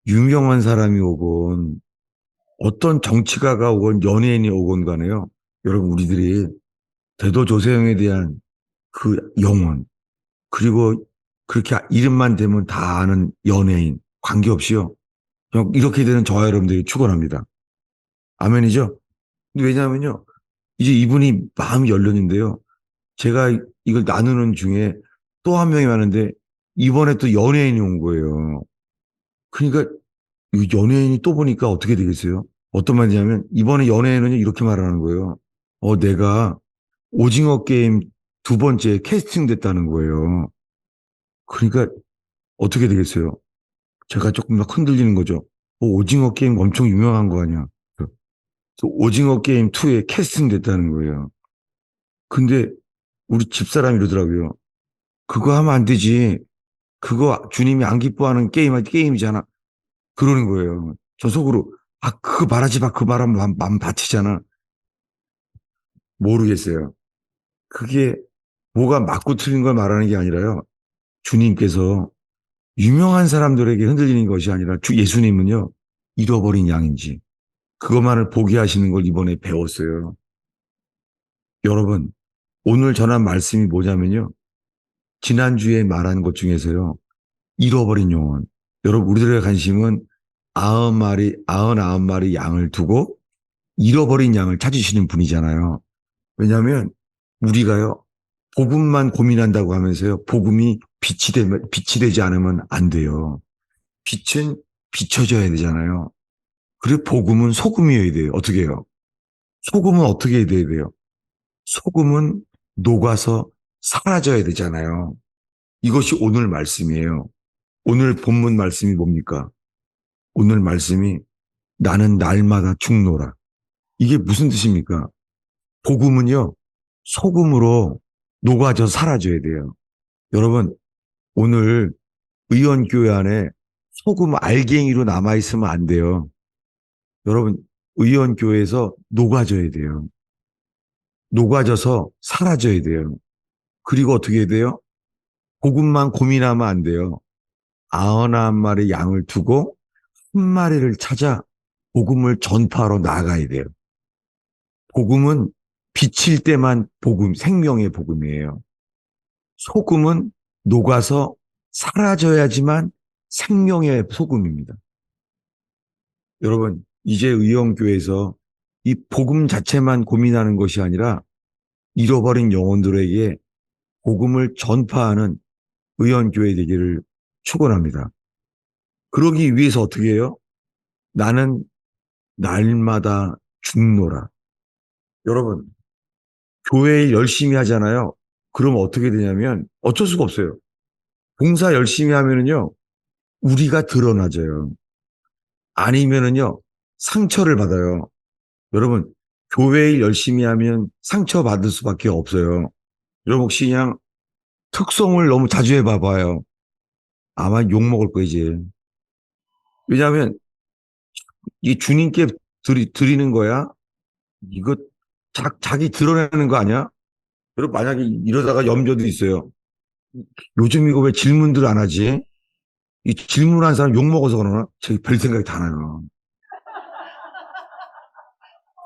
유명한 사람이 오건 어떤 정치가가 오건 연예인이 오건 간에요. 여러분 우리들이 대도조세형에 대한 그 영혼 그리고 그렇게 이름만 되면 다 아는 연예인 관계없이요. 그냥 이렇게 되는 저와 여러분들이 축원합니다. 아멘이죠? 왜냐하면요. 이제 이분이 마음이 열렸는데요. 제가 이걸 나누는 중에 또 한 명이 왔는데 이번에 또 연예인이 온 거예요. 그러니까 이 연예인이 또 보니까 어떻게 되겠어요? 어떤 말이냐면 이번에 연예인은 이렇게 말하는 거예요. 내가 오징어 게임 두 번째 캐스팅 됐다는 거예요. 그러니까 어떻게 되겠어요? 제가 조금 더 흔들리는 거죠. 오징어 게임 엄청 유명한 거 아니야. 그래서 오징어 게임 2에 캐스팅 됐다는 거예요. 근데 우리 집사람이 이러더라고요. 그거 하면 안 되지. 그거 주님이 안 기뻐하는 게임이잖아. 그러는 거예요. 저 속으로 그거 말하지 마. 그 말하면 마음 다치잖아. 모르겠어요. 그게 뭐가 맞고 틀린 걸 말하는 게 아니라요. 주님께서 유명한 사람들에게 흔들리는 것이 아니라 주 예수님은요. 잃어버린 양인지 그것만을 보게 하시는 걸 이번에 배웠어요. 여러분 오늘 전한 말씀이 뭐냐면요. 지난주에 말한 것 중에서요. 잃어버린 영혼. 여러분 우리들의 관심은 99마리 양을 두고 잃어버린 양을 찾으시는 분이잖아요. 왜냐하면 우리가요. 복음만 고민한다고 하면서요. 복음이 빛이 되지 않으면 안 돼요. 빛은 비춰져야 되잖아요. 그리고 복음은 소금이어야 돼요. 어떻게 해요? 소금은 어떻게 해야 돼요? 소금은 녹아서 사라져야 되잖아요. 이것이 오늘 말씀이에요. 오늘 본문 말씀이 뭡니까? 오늘 말씀이 나는 날마다 죽노라. 이게 무슨 뜻입니까? 복음은요, 소금으로 녹아져 사라져야 돼요. 여러분, 오늘 의원교회 안에 소금 알갱이로 남아있으면 안 돼요. 여러분, 의원교회에서 녹아져야 돼요. 녹아져서 사라져야 돼요. 그리고 어떻게 해야 돼요? 복음만 고민하면 안 돼요. 91마리 양을 두고 한 마리를 찾아 복음을 전파하러 나가야 돼요. 복음은 비칠 때만 복음, 생명의 복음이에요. 소금은 녹아서 사라져야지만 생명의 소금입니다. 여러분, 이제 의형교회에서 이 복음 자체만 고민하는 것이 아니라 잃어버린 영혼들에게 복음을 전파하는 의원교회 되기를 축원합니다. 그러기 위해서 어떻게 해요? 나는 날마다 죽노라. 여러분, 교회 열심히 하잖아요. 그럼 어떻게 되냐면 어쩔 수가 없어요. 봉사 열심히 하면은요, 우리가 드러나져요. 아니면은요, 상처를 받아요. 여러분, 교회 일 열심히 하면 상처받을 수밖에 없어요. 여러분 혹시 그냥 특성을 너무 자주 해봐봐요. 아마 욕먹을 거예요, 이제. 왜냐하면 이 주님께 드리는 거야. 이거 자기 드러내는 거 아니야? 여러분 만약에 이러다가 염려도 있어요. 요즘 이거 왜 질문들 안 하지? 이 질문한 사람 욕먹어서 그러나? 저 별 생각이 다 나요.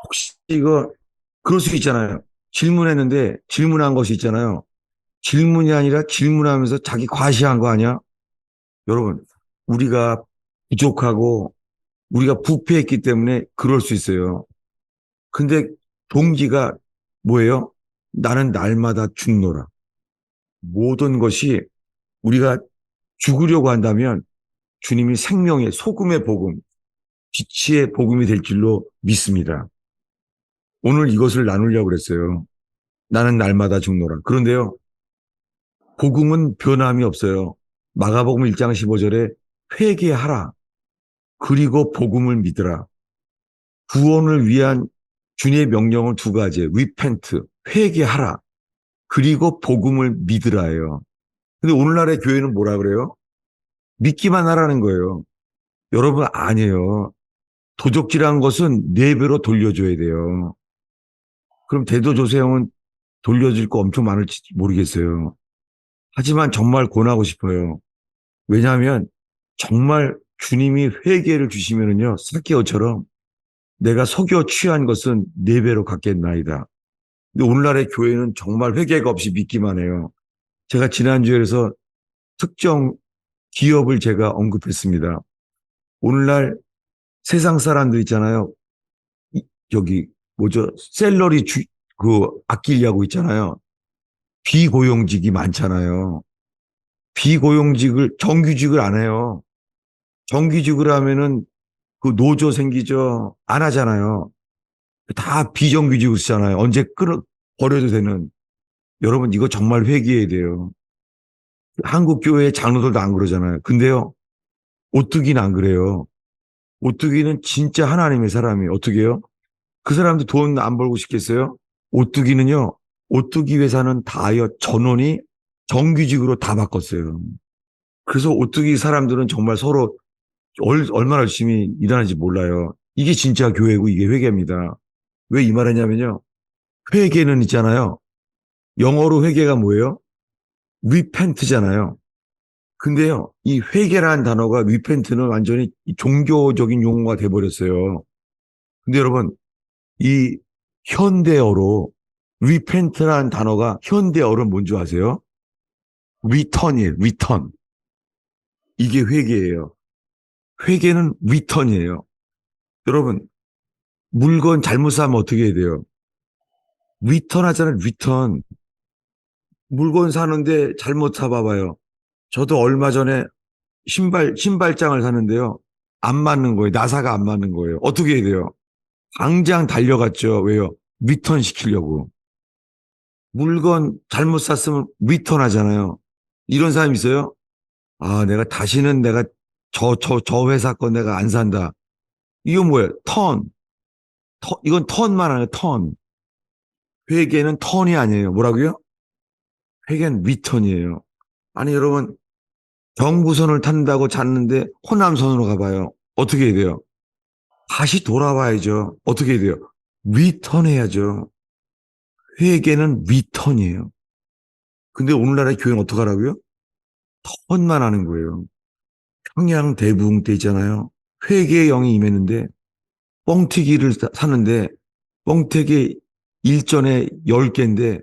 혹시 이거 그럴 수 있잖아요. 질문했는데 질문한 것이 있잖아요. 질문이 아니라 질문하면서 자기 과시한 거 아니야? 여러분, 우리가 부족하고 우리가 부패했기 때문에 그럴 수 있어요. 근데 동기가 뭐예요? 나는 날마다 죽노라. 모든 것이 우리가 죽으려고 한다면 주님이 생명의 소금의 복음, 빛의 복음이 될 줄로 믿습니다. 오늘 이것을 나누려고 그랬어요. 나는 날마다 죽노라. 그런데요, 복음은 변함이 없어요. 마가복음 1장 15절에 회개하라. 그리고 복음을 믿으라. 구원을 위한 주님의 명령은 두 가지예요. repent, 회개하라. 그리고 복음을 믿으라예요. 근데 오늘날의 교회는 뭐라 그래요? 믿기만 하라는 거예요. 여러분 아니에요. 도적질한 것은 네 배로 돌려줘야 돼요. 그럼 대도조세형은 돌려줄 거 엄청 많을지 모르겠어요. 하지만 정말 권하고 싶어요. 왜냐하면 정말 주님이 회개를 주시면은요, 사개오처럼 내가 속여 취한 것은 네 배로 갚겠나이다. 근데 오늘날의 교회는 정말 회개가 없이 믿기만 해요. 제가 지난주에서 특정 기업을 제가 언급했습니다. 오늘날 세상 사람들 있잖아요. 여기 뭐죠? 샐러리 아끼려고 있잖아요. 비고용직이 많잖아요. 비고용직을 정규직을 안 해요. 정규직을 하면은 그 노조 생기죠. 안 하잖아요. 다 비정규직으로 쓰잖아요. 언제 버려도 되는. 여러분 이거 정말 회개해야 돼요. 한국 교회 장로들도 안 그러잖아요. 근데요, 오뚜기는 안 그래요. 오뚜기는 진짜 하나님의 사람이 어떻게 해요? 그 사람도 돈 안 벌고 싶겠어요? 오뚜기는요, 오뚜기 회사는 다하여 전원이 정규직으로 다 바꿨어요. 그래서 오뚜기 사람들은 정말 서로 얼마나 열심히 일하는지 몰라요. 이게 진짜 교회고 이게 회개입니다. 왜 이 말했냐면요. 회개는 있잖아요. 영어로 회개가 뭐예요? repent잖아요. 근데요, 이 회개라는 단어가 repent는 완전히 종교적인 용어가 돼버렸어요. 근데 여러분, 이 현대어로 repent라는 단어가 현대어로 뭔지 아세요? return이에요, return. 이게 회개예요. 회개는 return이에요. 여러분, 물건 잘못 사면 어떻게 해야 돼요? return 하잖아요, return. 물건 사는데 잘못 사봐봐요. 저도 얼마 전에 신발장을 사는데요. 안 맞는 거예요. 나사가 안 맞는 거예요. 어떻게 해야 돼요? 당장 달려갔죠. 왜요? 리턴 시키려고. 물건 잘못 샀으면 리턴 하잖아요. 이런 사람 있어요? 아, 내가 다시는 내가 저 회사 거 내가 안 산다. 이건 뭐예요? 이건 턴만 하는 턴. 회개는 턴이 아니에요. 뭐라고요? 회개는 리턴이에요. 아니, 여러분, 경부선을 탄다고 잤는데 호남선으로 가봐요. 어떻게 해야 돼요? 다시 돌아와야죠. 어떻게 해야 돼요? 리턴해야죠. 회개는 리턴이에요. 근데 오늘날의 교회는 어떻게 하라고요? 턴만 하는 거예요. 평양 대부흥 때 있잖아요. 회개의 영이 임했는데 뻥튀기를 사는데 뻥튀기 일전에 10개인데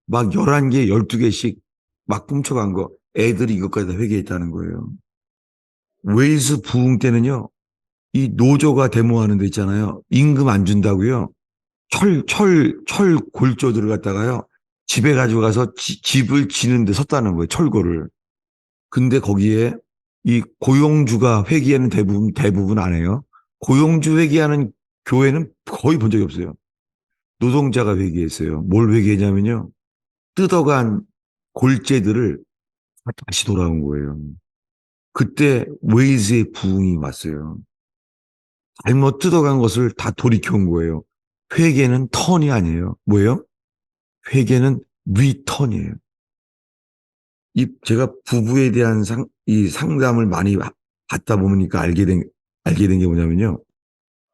막 11개, 12개씩 막 훔쳐간 거. 애들이 이것까지 다 회개했다는 거예요. 웨일스 부흥 때는요. 이 노조가 데모하는 데 있잖아요. 임금 안 준다고요. 철 골조들을 갖다가요. 집에 가지고 가서 집을 지는 데 섰다는 거예요. 철거를. 근데 거기에 이 고용주가 회개하는 대부분 안 해요. 고용주 회개하는 교회는 거의 본 적이 없어요. 노동자가 회개했어요. 뭘 회개했냐면요. 뜯어간 골재들을 다시 돌아온 거예요. 그때 웨이즈의 부흥이 왔어요. 잘못 뜯어간 것을 다 돌이켜온 거예요. 회개는 턴이 아니에요. 뭐예요? 회개는 리턴이에요. 제가 부부에 대한 이 상담을 많이 받다 보니까 알게 된 게 뭐냐면요.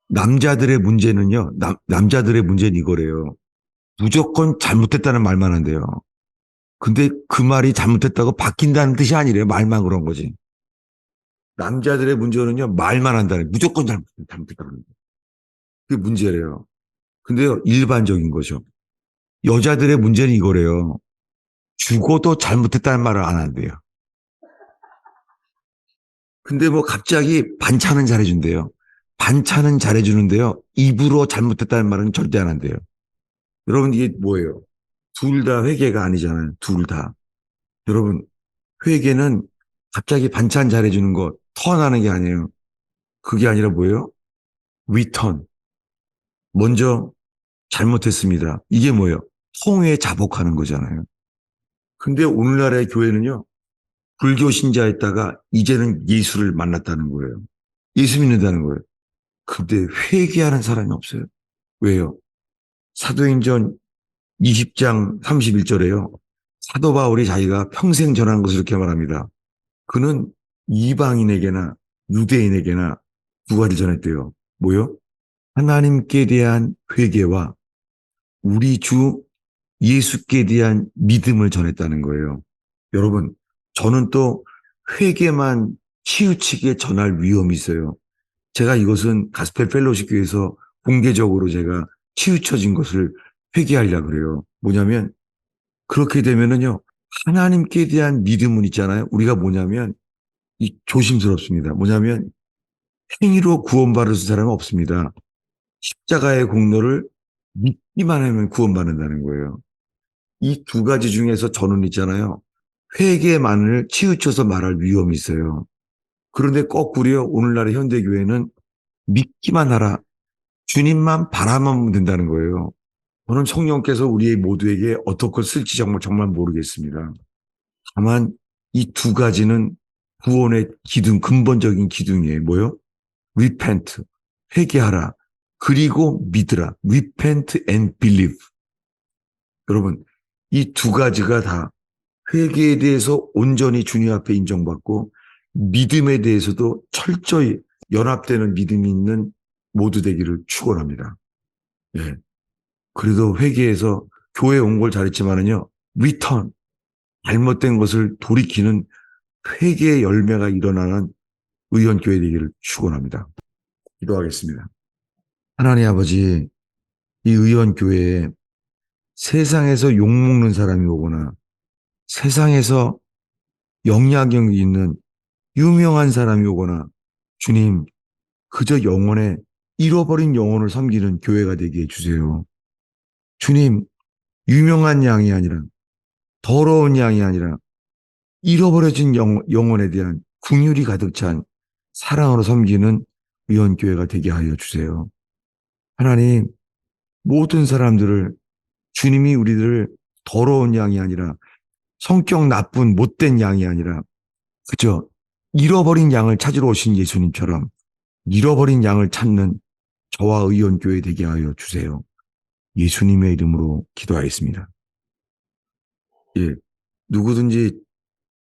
남자들의 문제는요, 남자들의 문제는 이거래요. 무조건 잘못했다는 말만 한대요. 근데 그 말이 잘못했다고 바뀐다는 뜻이 아니래요. 말만 그런 거지. 남자들의 문제는요, 말만 한다는, 무조건 잘못했다는 거예요. 그게 문제래요. 근데요, 일반적인 거죠. 여자들의 문제는 이거래요. 죽어도 잘못했다는 말을 안 한대요. 근데 뭐 갑자기 반찬은 잘해준대요. 반찬은 잘해주는데요. 입으로 잘못했다는 말은 절대 안 한대요. 여러분, 이게 뭐예요? 둘 다 회개가 아니잖아요. 둘 다. 여러분, 회개는 갑자기 반찬 잘해주는 거, 턴하는 게 아니에요. 그게 아니라 뭐예요? 리턴. 먼저 잘못했습니다. 이게 뭐예요? 통회 자복하는 거잖아요. 근데 오늘날의 교회는요, 불교 신자였다가 이제는 예수를 만났다는 거예요. 예수 믿는다는 거예요. 근데 회개하는 사람이 없어요. 왜요? 사도행전 20장 31절에요. 사도 바울이 자기가 평생 전한 것을 이렇게 말합니다. 그는 이방인에게나 유대인에게나 두 가지 전했대요. 뭐요? 하나님께 대한 회개와 우리 주 예수께 대한 믿음을 전했다는 거예요. 여러분, 저는 또 회개만 치우치게 전할 위험이 있어요. 제가 이것은 가스펠 펠로시 교회에서 공개적으로 제가 치우쳐진 것을 회개하려고 그래요. 뭐냐면 그렇게 되면은요. 하나님께 대한 믿음은 있잖아요. 우리가 뭐냐면 이 조심스럽습니다. 뭐냐면 행위로 구원받을 사람은 없습니다. 십자가의 공로를 믿기만 하면 구원받는다는 거예요. 이 두 가지 중에서 저는 있잖아요. 회개만을 치우쳐서 말할 위험이 있어요. 그런데 거꾸로요. 오늘날의 현대교회는 믿기만 하라. 주님만 바라만 된다는 거예요. 저는 성령께서 우리 모두에게 어떻게 쓸지 정말 모르겠습니다. 다만 이 두 가지는 구원의 기둥, 근본적인 기둥이에요. 뭐요? repent, 회개하라. 그리고 믿으라. repent and believe. 여러분, 이 두 가지가 다 회개에 대해서 온전히 주님 앞에 인정받고 믿음에 대해서도 철저히 연합되는 믿음이 있는 모두 되기를 축원합니다. 예. 그래도 회개에서 교회 온 걸 잘했지만은요, 리턴, 잘못된 것을 돌이키는 회개의 열매가 일어나는 의원교회 되기를 축원합니다. 기도하겠습니다. 하나님 아버지, 이 의원교회에 세상에서 욕먹는 사람이 오거나 세상에서 영향력이 있는 유명한 사람이 오거나 주님, 그저 영혼에 잃어버린 영혼을 섬기는 교회가 되게 해주세요. 주님, 유명한 양이 아니라 더러운 양이 아니라 잃어버려진 영혼에 대한 긍휼이 가득 찬 사랑으로 섬기는 의원교회가 되게 하여 주세요. 하나님, 모든 사람들을 주님이 우리들을 더러운 양이 아니라 성격 나쁜 못된 양이 아니라 그저 잃어버린 양을 찾으러 오신 예수님처럼 잃어버린 양을 찾는 저와 의원교회 되게 하여 주세요. 예수님의 이름으로 기도하겠습니다. 예, 누구든지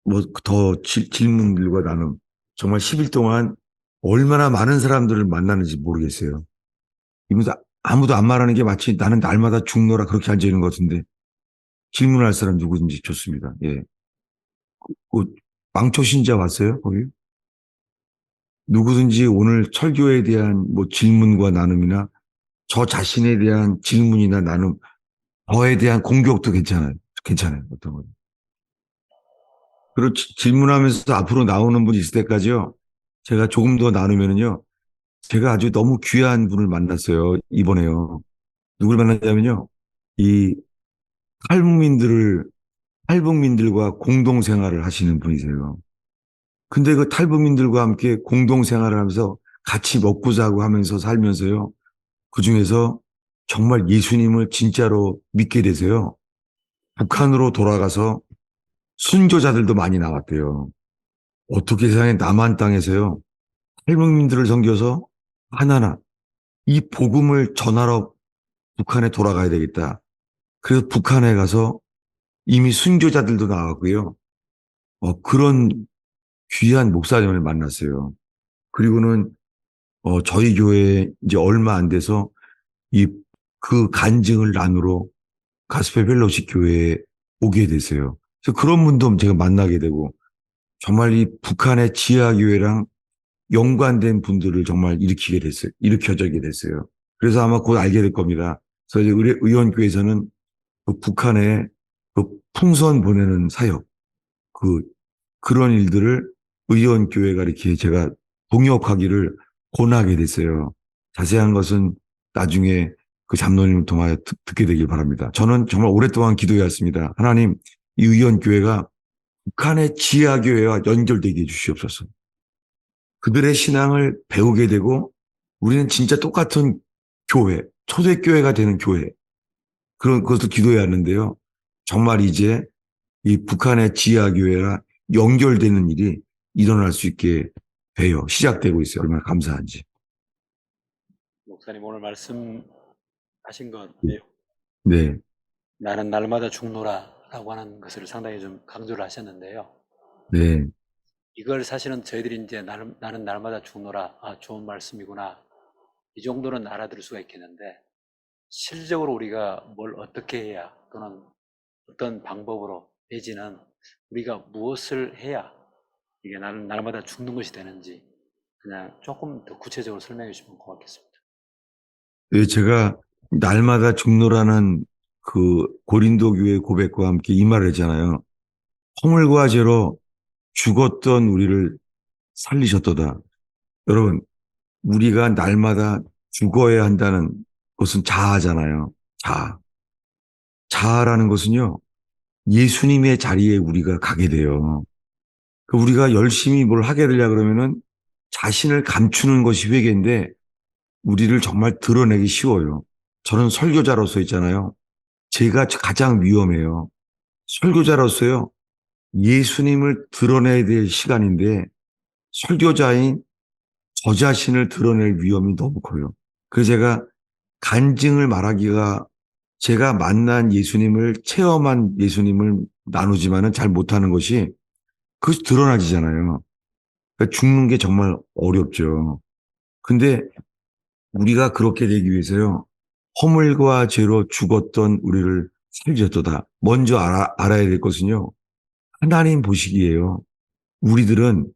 뭐 더 질문들과 나눔, 정말 10일 동안 얼마나 많은 사람들을 만나는지 모르겠어요. 이분들 아무도 안 말하는 게 마치 나는 날마다 죽노라 그렇게 앉아 있는 것 같은데 질문할 사람 누구든지 좋습니다. 예. 그 망초 신자 왔어요? 거기? 누구든지 오늘 설교에 대한 뭐 질문과 나눔이나 저 자신에 대한 질문이나 나눔, 저에 대한 공격도 괜찮아요. 괜찮아요. 어떤 거. 그리고 질문하면서 앞으로 나오는 분 있을 때까지요. 제가 조금 더 나누면은요. 제가 아주 너무 귀한 분을 만났어요. 이번에요. 누굴 만났냐면요. 이 탈북민들을, 탈북민들과 공동생활을 하시는 분이세요. 근데 그 탈북민들과 함께 공동생활을 하면서 같이 먹고 자고 하면서 살면서요. 그 중에서 정말 예수님을 진짜로 믿게 되세요. 북한으로 돌아가서 순교자들도 많이 나왔대요. 어떻게 세상에 남한 땅에서요. 탈북민들을 섬겨서 하나하나 이 복음을 전하러 북한에 돌아가야 되겠다. 그래서 북한에 가서 이미 순교자들도 나왔고요. 그런 귀한 목사님을 만났어요. 그리고는 저희 교회에 이제 얼마 안 돼서 이 그 간증을 나누러 가스펠 펠로십 교회에 오게 됐어요. 그래서 그런 분도 제가 만나게 되고 정말 이 북한의 지하교회랑 연관된 분들을 정말 일으키게 됐어요. 일으켜지게 됐어요. 그래서 아마 곧 알게 될 겁니다. 그래서 이제 의원교회에서는 그 북한에 그 풍선 보내는 사역, 그, 그런 일들을 의원교회가 이렇게 제가 동역하기를 권하게 됐어요. 자세한 것은 나중에 그 잡노님을 통하여 듣게 되길 바랍니다. 저는 정말 오랫동안 기도해왔습니다. 하나님, 이 의원교회가 북한의 지하교회와 연결되게 해주시옵소서. 그들의 신앙을 배우게 되고 우리는 진짜 똑같은 교회, 초대교회가 되는 교회, 그런 것도 기도해야 하는데요. 정말 이제 이 북한의 지하교회와 연결되는 일이 일어날 수 있게 돼요. 시작되고 있어요. 얼마나 감사한지. 목사님 오늘 말씀하신 것 네. 네. 나는 날마다 죽노라라고 하는 것을 상당히 좀 강조를 하셨는데요. 네. 이걸 사실은 저희들이 이제 나는 날마다 죽노라, 좋은 말씀이구나, 이 정도는 알아들을 수가 있겠는데 실질적으로 우리가 뭘 어떻게 해야 또는 어떤 방법으로 내지는 우리가 무엇을 해야 이게 나는 날마다 죽는 것이 되는지 그냥 조금 더 구체적으로 설명해 주시면 고맙겠습니다. 네, 제가 날마다 죽노라는 그 고린도 교회 고백과 함께 이 말을 했잖아요. 허물과 죄로 죽었던 우리를 살리셨도다. 여러분, 우리가 날마다 죽어야 한다는 것은 자아잖아요. 자아. 자아라는 것은요, 예수님의 자리에 우리가 가게 돼요. 우리가 열심히 뭘 하게 되려 그러면은 자신을 감추는 것이 회개인데 우리를 정말 드러내기 쉬워요. 저는 설교자로서 있잖아요. 제가 가장 위험해요. 설교자로서요. 예수님을 드러내야 될 시간인데 설교자인 저 자신을 드러낼 위험이 너무 커요. 그래서 제가 간증을 말하기가 제가 만난 예수님을 체험한 예수님을 나누지만은 잘 못하는 것이 그것이 드러나지잖아요. 그러니까 죽는 게 정말 어렵죠. 근데 우리가 그렇게 되기 위해서요. 허물과 죄로 죽었던 우리를 살리셨도다. 먼저 알아야 될 것은요. 하나님 보시기에요. 우리들은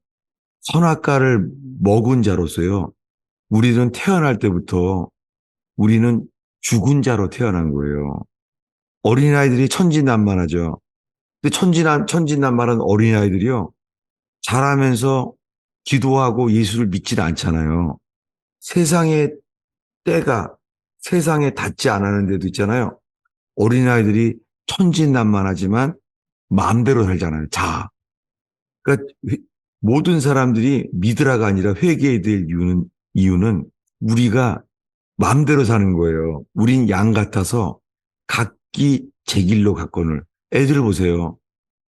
선악과를 먹은 자로서요. 우리는 태어날 때부터 우리는 죽은 자로 태어난 거예요. 어린아이들이 천진난만하죠. 근데 천진난만한 어린아이들이요. 자라면서 기도하고 예수를 믿지는 않잖아요. 세상의 때가 세상에 닿지 않았는 데도 있잖아요. 어린아이들이 천진난만하지만 마음대로 살잖아요. 그러니까 모든 사람들이 믿으라가 아니라 회개해야 될 이유는 우리가 마음대로 사는 거예요. 우린 양 같아서 각기 제 길로 갔거늘. 애들 보세요.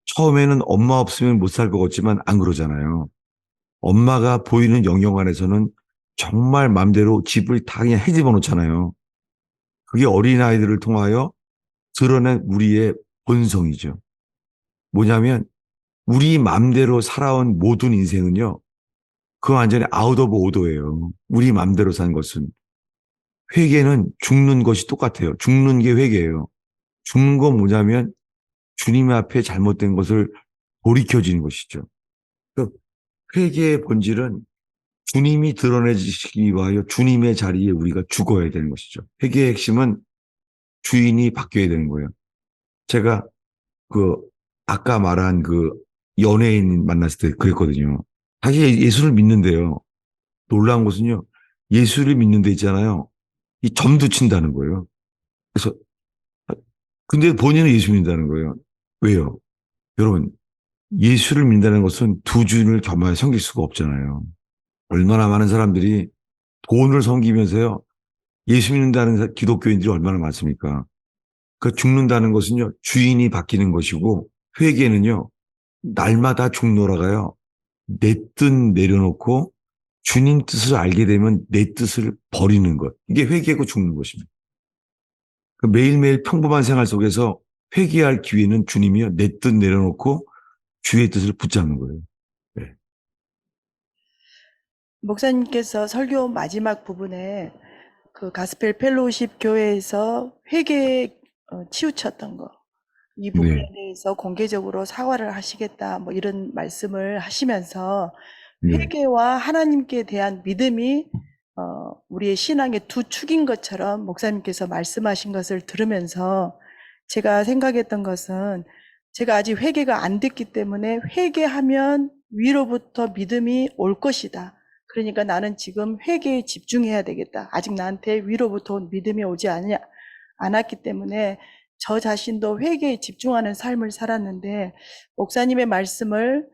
처음에는 엄마 없으면 못 살 것 같지만 안 그러잖아요. 엄마가 보이는 영역 안에서는 정말 마음대로 집을 다 그냥 헤집어 놓잖아요. 그게 어린아이들을 통하여 드러낸 우리의 본성이죠. 뭐냐면 우리 맘대로 살아온 모든 인생은요. 그 완전히 아웃 오브 오더예요. 우리 맘대로 산 것은. 회개는 죽는 것이 똑같아요. 죽는 게 회개예요. 죽는 건 뭐냐면 주님 앞에 잘못된 것을 돌이켜지는 것이죠. 그 회개의 본질은 주님이 드러내시기 위하여 주님의 자리에 우리가 죽어야 되는 것이죠. 회개의 핵심은 주인이 바뀌어야 되는 거예요. 제가 그 아까 말한 그 연예인 만났을 때 그랬거든요. 자기 예수를 믿는데요. 놀라운 것은요. 예수를 믿는 데 있잖아요. 이 점도 친다는 거예요. 그래서 근데 본인은 예수 믿는다는 거예요. 왜요? 여러분, 예수를 믿는다는 것은 두 주인을 겸하여 섬길 수가 없잖아요. 얼마나 많은 사람들이 돈을 섬기면서요. 예수 믿는다는 기독교인들이 얼마나 많습니까? 그 죽는다는 것은요. 주인이 바뀌는 것이고 회개는요. 날마다 죽노라가요. 내 뜻 내려놓고 주님 뜻을 알게 되면 내 뜻을 버리는 것. 이게 회개고 죽는 것입니다. 그 매일매일 평범한 생활 속에서 회개할 기회는 주님이요. 내 뜻 내려놓고 주의 뜻을 붙잡는 거예요. 네. 목사님께서 설교 마지막 부분에 그 가스펠 펠로우십 교회에서 회개에 치우쳤던 거, 이 부분에 네. 대해서 공개적으로 사과를 하시겠다, 뭐 이런 말씀을 하시면서 네. 회개와 하나님께 대한 믿음이 우리의 신앙의 두 축인 것처럼 목사님께서 말씀하신 것을 들으면서 제가 생각했던 것은 제가 아직 회개가 안 됐기 때문에 회개하면 위로부터 믿음이 올 것이다. 그러니까 나는 지금 회개에 집중해야 되겠다. 아직 나한테 위로부터 온 믿음이 오지 않았기 때문에 저 자신도 회개에 집중하는 삶을 살았는데 목사님의 말씀을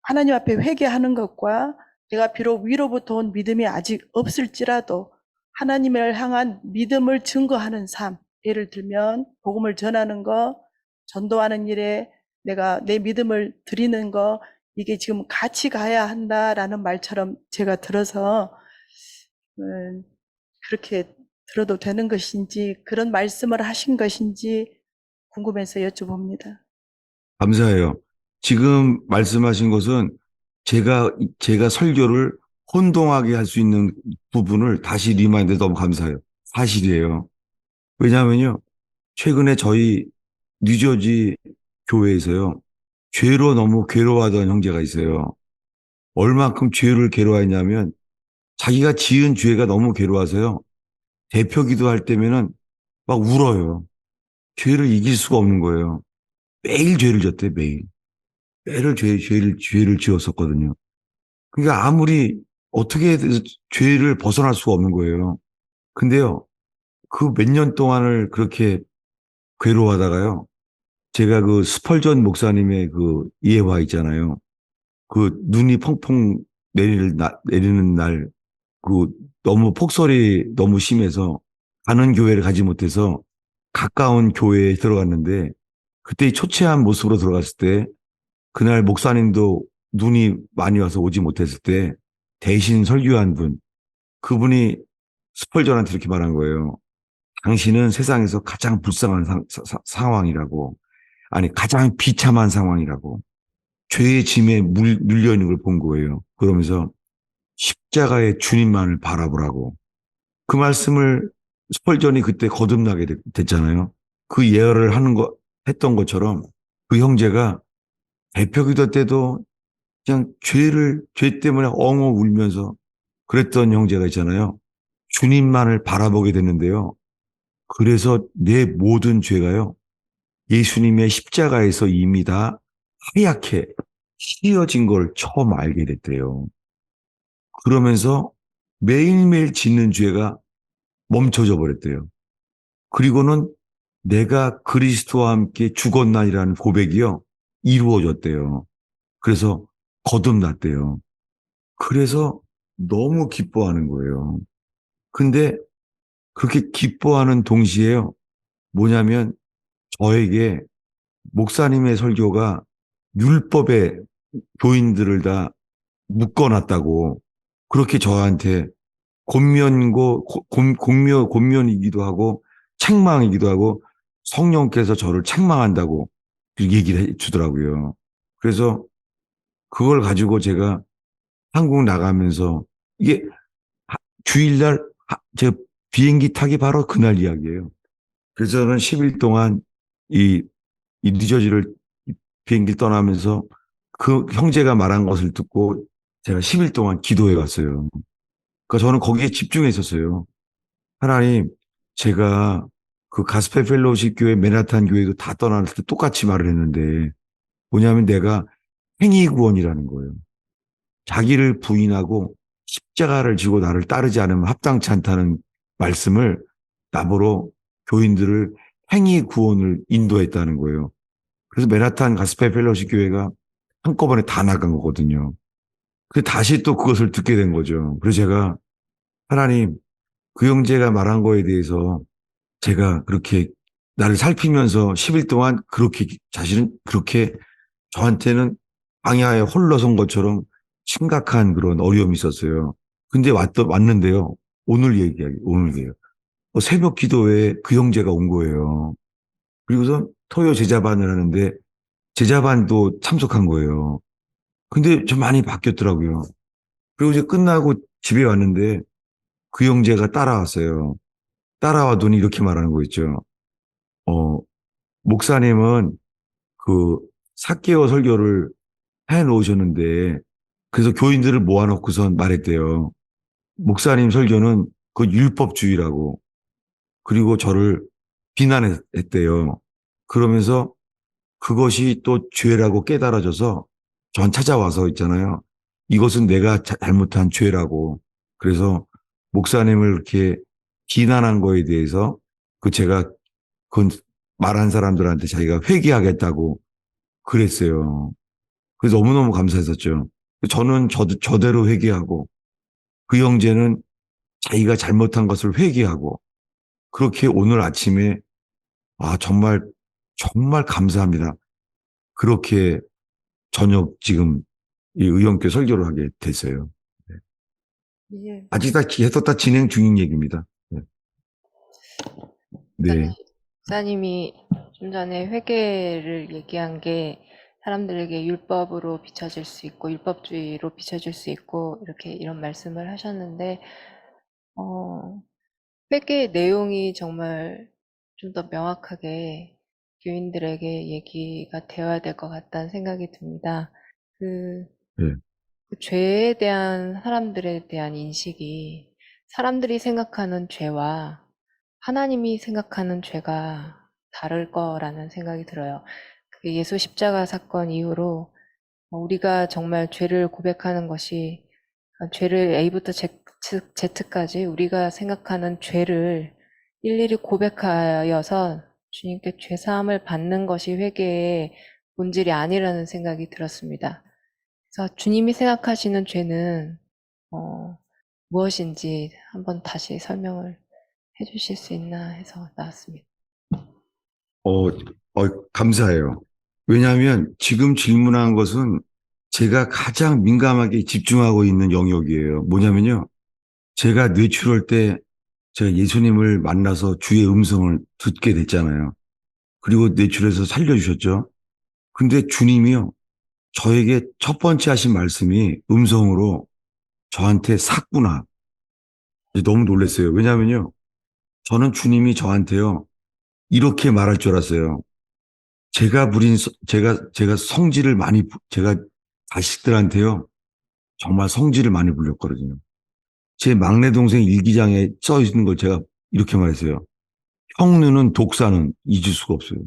하나님 앞에 회개하는 것과 내가 비록 위로부터 온 믿음이 아직 없을지라도 하나님을 향한 믿음을 증거하는 삶, 예를 들면 복음을 전하는 거, 전도하는 일에 내가 내 믿음을 드리는 거, 이게 지금 같이 가야 한다라는 말처럼 제가 들어서 그렇게 들어도 되는 것인지 그런 말씀을 하신 것인지 궁금해서 여쭤봅니다. 감사해요. 지금 말씀하신 것은 제가 설교를 혼동하게 할 수 있는 부분을 다시 리마인드 너무 감사해요. 사실이에요. 왜냐하면요. 최근에 저희 뉴저지 교회에서요. 죄로 너무 괴로워하던 형제가 있어요. 얼만큼 죄를 괴로워했냐면 자기가 지은 죄가 너무 괴로워서요. 대표 기도할 때면은 막 울어요. 죄를 이길 수가 없는 거예요. 매일 죄를 졌대, 매일. 매일 죄를 지었었거든요. 그러니까 아무리 어떻게 죄를 벗어날 수가 없는 거예요. 근데요, 그 몇 년 동안을 그렇게 괴로워하다가요, 제가 그 스펄전 목사님의 그 예화 있잖아요. 그 눈이 펑펑 내리는 날, 그 너무 폭설이 너무 심해서 가는 교회를 가지 못해서 가까운 교회에 들어갔는데 그때 초췌한 모습으로 들어갔을 때 그날 목사님도 눈이 많이 와서 오지 못했을 때 대신 설교한 분, 그분이 스펄전한테 이렇게 말한 거예요. 당신은 세상에서 가장 불쌍한 상황이라고, 아니 가장 비참한 상황이라고, 죄의 짐에 눌려 있는 걸 본 거예요. 그러면서 십자가의 주님만을 바라보라고. 그 말씀을 스펄전이 그때 거듭나게 됐잖아요. 그 예언을 했던 것처럼 그 형제가 대표기도 때도 그냥 죄 때문에 엉엉 울면서 그랬던 형제가 있잖아요. 주님만을 바라보게 됐는데요. 그래서 내 모든 죄가요. 예수님의 십자가에서 이미 다 하얗게 씌어진 걸 처음 알게 됐대요. 그러면서 매일매일 짓는 죄가 멈춰져 버렸대요. 그리고는 내가 그리스도와 함께 죽었나이라는 고백이요. 이루어졌대요. 그래서 거듭났대요. 그래서 너무 기뻐하는 거예요. 근데 그렇게 기뻐하는 동시에요. 뭐냐면 저에게 목사님의 설교가 율법의 교인들을 다 묶어놨다고 그렇게 저한테 곤면이기도 하고 책망이기도 하고 성령께서 저를 책망한다고 그렇게 얘기를 해 주더라고요. 그래서 그걸 가지고 제가 한국 나가면서 이게 주일날 제가 비행기 타기 바로 그날 이야기예요. 그래서 저는 10일 동안 이, 이 뉴저지를 비행기를 떠나면서 그 형제가 말한 것을 듣고 제가 10일 동안 기도해 갔어요. 그러니까 저는 거기에 집중해 있었어요. 하나님, 제가 그 가스펠 펠로우십 교회, 맨하탄 교회도 다 떠났을 때 똑같이 말을 했는데 뭐냐면 내가 행위 구원이라는 거예요. 자기를 부인하고 십자가를 지고 나를 따르지 않으면 합당치 않다는 말씀을 나보러 교인들을 행위 구원을 인도했다는 거예요. 그래서 맨하탄 가스펠 펠로우십 교회가 한꺼번에 다 나간 거거든요. 그 다시 또 그것을 듣게 된 거죠. 그래서 제가 하나님, 그 형제가 말한 거에 대해서 제가 그렇게 나를 살피면서 10일 동안 그렇게 자신은 그렇게 저한테는 광야에 홀로 선 것처럼 심각한 그런 어려움이 있었어요. 근데 왔는데요. 오늘 얘기예요. 새벽 기도회에 그 형제가 온 거예요. 그리고서 토요 제자반을 하는데 제자반도 참석한 거예요. 근데 좀 많이 바뀌었더라고요. 그리고 이제 끝나고 집에 왔는데 그 형제가 따라왔어요. 따라와더니 이렇게 말하는 거 있죠. 어, 목사님은 그 사개오 설교를 해 놓으셨는데 그래서 교인들을 모아놓고선 말했대요. 목사님 설교는 그 율법주의라고 그리고 저를 비난했대요. 그러면서 그것이 또 죄라고 깨달아져서 전 찾아와서 있잖아요. 이것은 내가 잘못한 죄라고. 그래서 목사님을 이렇게 비난한 거에 대해서 제가 그 말한 사람들한테 자기가 회개하겠다고 그랬어요. 그래서 너무너무 감사했었죠. 저는 저대로 회개하고 그 형제는 자기가 잘못한 것을 회개하고 그렇게 오늘 아침에 정말 정말 감사합니다. 그렇게 저녁 지금 이 의원교 설교를 하게 됐어요. 예. 아직 다 계속 다 진행 중인 얘기입니다. 네. 네. 목사님이 좀 전에 회개를 얘기한 게 사람들에게 율법으로 비춰질 수 있고 율법주의로 비춰질 수 있고 이렇게 이런 말씀을 하셨는데 회개의 내용이 정말 좀 더 명확하게 교인들에게 얘기가 되어야 될 것 같다는 생각이 듭니다. 그 네. 죄에 대한 사람들에 대한 인식이 사람들이 생각하는 죄와 하나님이 생각하는 죄가 다를 거라는 생각이 들어요. 그 예수 십자가 사건 이후로 우리가 정말 죄를 고백하는 것이 죄를 A부터 Z까지 우리가 생각하는 죄를 일일이 고백하여서 주님께 죄사함을 받는 것이 회개의 본질이 아니라는 생각이 들었습니다. 그래서 주님이 생각하시는 죄는 무엇인지 한번 다시 설명을 해주실 수 있나 해서 나왔습니다. 감사해요. 왜냐하면 지금 질문한 것은 제가 가장 민감하게 집중하고 있는 영역이에요. 뭐냐면요. 제가 뇌출할 때 제가 예수님을 만나서 주의 음성을 듣게 됐잖아요. 그리고 뇌출해서 살려주셨죠. 근데 주님이요. 저에게 첫 번째 하신 말씀이 음성으로 저한테 샀구나. 너무 놀랐어요. 왜냐하면요. 저는 주님이 저한테요. 이렇게 말할 줄 알았어요. 제가 성질을 제가 자식들한테요. 정말 성질을 많이 불렸거든요. 제 막내 동생 일기장에 써 있는 걸 제가 이렇게 말했어요. 형누는 독사는 잊을 수가 없어요.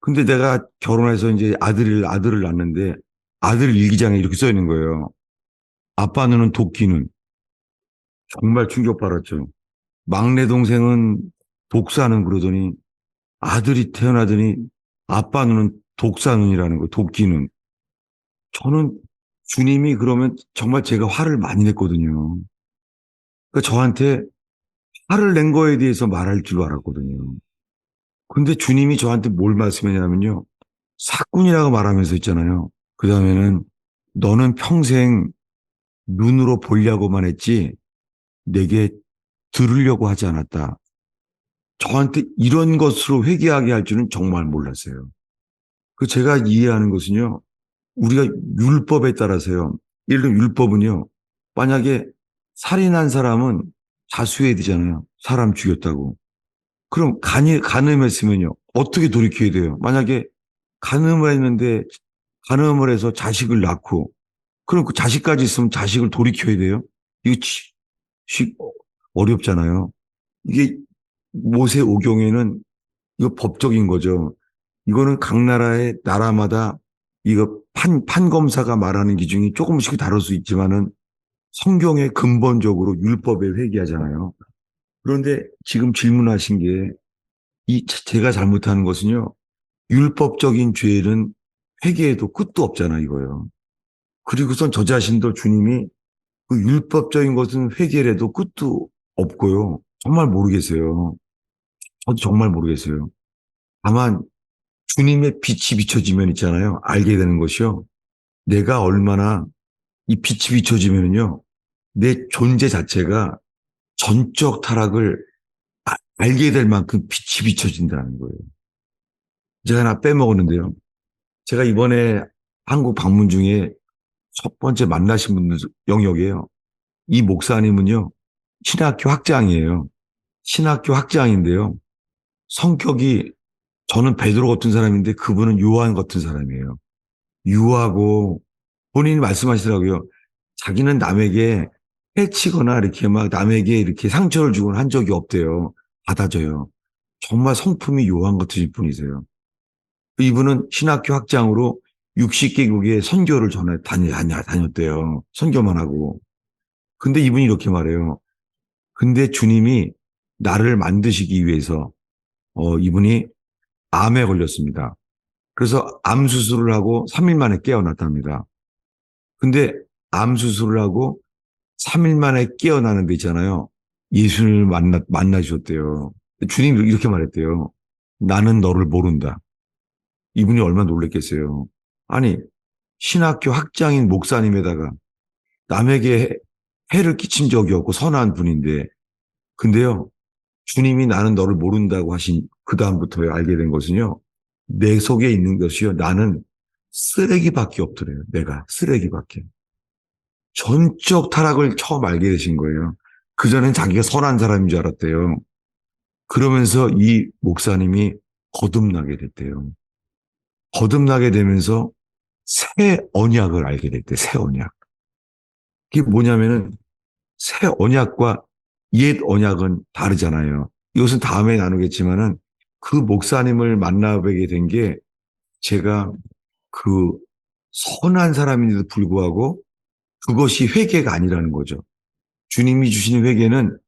근데 내가 결혼해서 이제 아들을 낳는데 아들 일기장에 이렇게 써 있는 거예요. 아빠 누는 도끼는 정말 충격받았죠. 막내 동생은 독사는 그러더니 아들이 태어나더니 아빠 눈은 독사 눈이라는 거, 도끼는. 저는 주님이 그러면 정말 제가 화를 많이 냈거든요. 그러니까 저한테 화를 낸 거에 대해서 말할 줄 알았거든요. 근데 주님이 저한테 뭘 말씀했냐면요. 사꾼이라고 말하면서 있잖아요. 그 다음에는 너는 평생 눈으로 보려고만 했지 내게 들으려고 하지 않았다. 저한테 이런 것으로 회개하게 할 줄은 정말 몰랐어요. 그 제가 이해하는 것은요, 우리가 율법에 따라서요, 예를 들어 율법은요, 만약에 살인한 사람은 자수해야 되잖아요. 사람 죽였다고. 그럼 간음했으면요, 어떻게 돌이켜야 돼요? 만약에 간음을 했는데, 간음을 해서 자식을 낳고, 그럼 그 자식까지 있으면 자식을 돌이켜야 돼요? 이거 어렵잖아요. 이게 모세 오경에는 이거 법적인 거죠. 이거는 각 나라의 나라마다 이거 판검사가 말하는 기준이 조금씩 다를 수 있지만은 성경에 근본적으로 율법에 회개하잖아요. 그런데 지금 질문하신 게 제가 잘못하는 것은요. 율법적인 죄는 회개해도 끝도 없잖아 이거요. 그리고선 저 자신도 주님이 그 율법적인 것은 회개를 해도 끝도 없고요. 정말 모르겠어요. 저도 정말 모르겠어요. 다만 주님의 빛이 비춰지면 있잖아요. 알게 되는 것이요. 내가 얼마나 이 빛이 비춰지면요. 내 존재 자체가 전적 타락을 알게 될 만큼 빛이 비춰진다는 거예요. 제가 하나 빼먹었는데요. 제가 이번에 한국 방문 중에 첫 번째 만나신 분들 영역이에요. 이 목사님은요. 신학교 학장이에요. 신학교 학장인데요. 성격이 저는 베드로 같은 사람인데 그분은 요한 같은 사람이에요. 유하고 본인이 말씀하시더라고요. 자기는 남에게 해치거나 이렇게 막 남에게 이렇게 상처를 주거나 한 적이 없대요. 받아줘요. 정말 성품이 요한 같으신 분이세요. 이분은 신학교 학장으로 60개국에 선교를 전에 다녔대요. 선교만 하고. 근데 이분이 이렇게 말해요. 근데 주님이 나를 만드시기 위해서 이분이 암에 걸렸습니다. 그래서 암 수술을 하고 3일 만에 깨어났답니다. 근데 암 수술을 하고 3일 만에 깨어나는 데 있잖아요. 예수님을 만나주셨대요. 주님이 이렇게 말했대요. 나는 너를 모른다. 이분이 얼마나 놀랬겠어요. 아니, 신학교 학장인 목사님에다가 남에게 해를 끼친 적이 없고 선한 분인데, 근데요, 주님이 나는 너를 모른다고 하신 그 다음부터 알게 된 것은요, 내 속에 있는 것이요, 나는 쓰레기밖에 없더래요. 내가 쓰레기밖에. 전적 타락을 처음 알게 되신 거예요. 그전엔 자기가 선한 사람인 줄 알았대요. 그러면서 이 목사님이 거듭나게 됐대요. 거듭나게 되면서 새 언약을 알게 됐대, 새 언약. 그게 뭐냐면은 새 언약과 옛 언약은 다르잖아요. 이것은 다음에 나누겠지만은 그 목사님을 만나뵙게 된 게 제가 그 선한 사람인데도 불구하고 그것이 회개가 아니라는 거죠. 주님이 주시는 회개는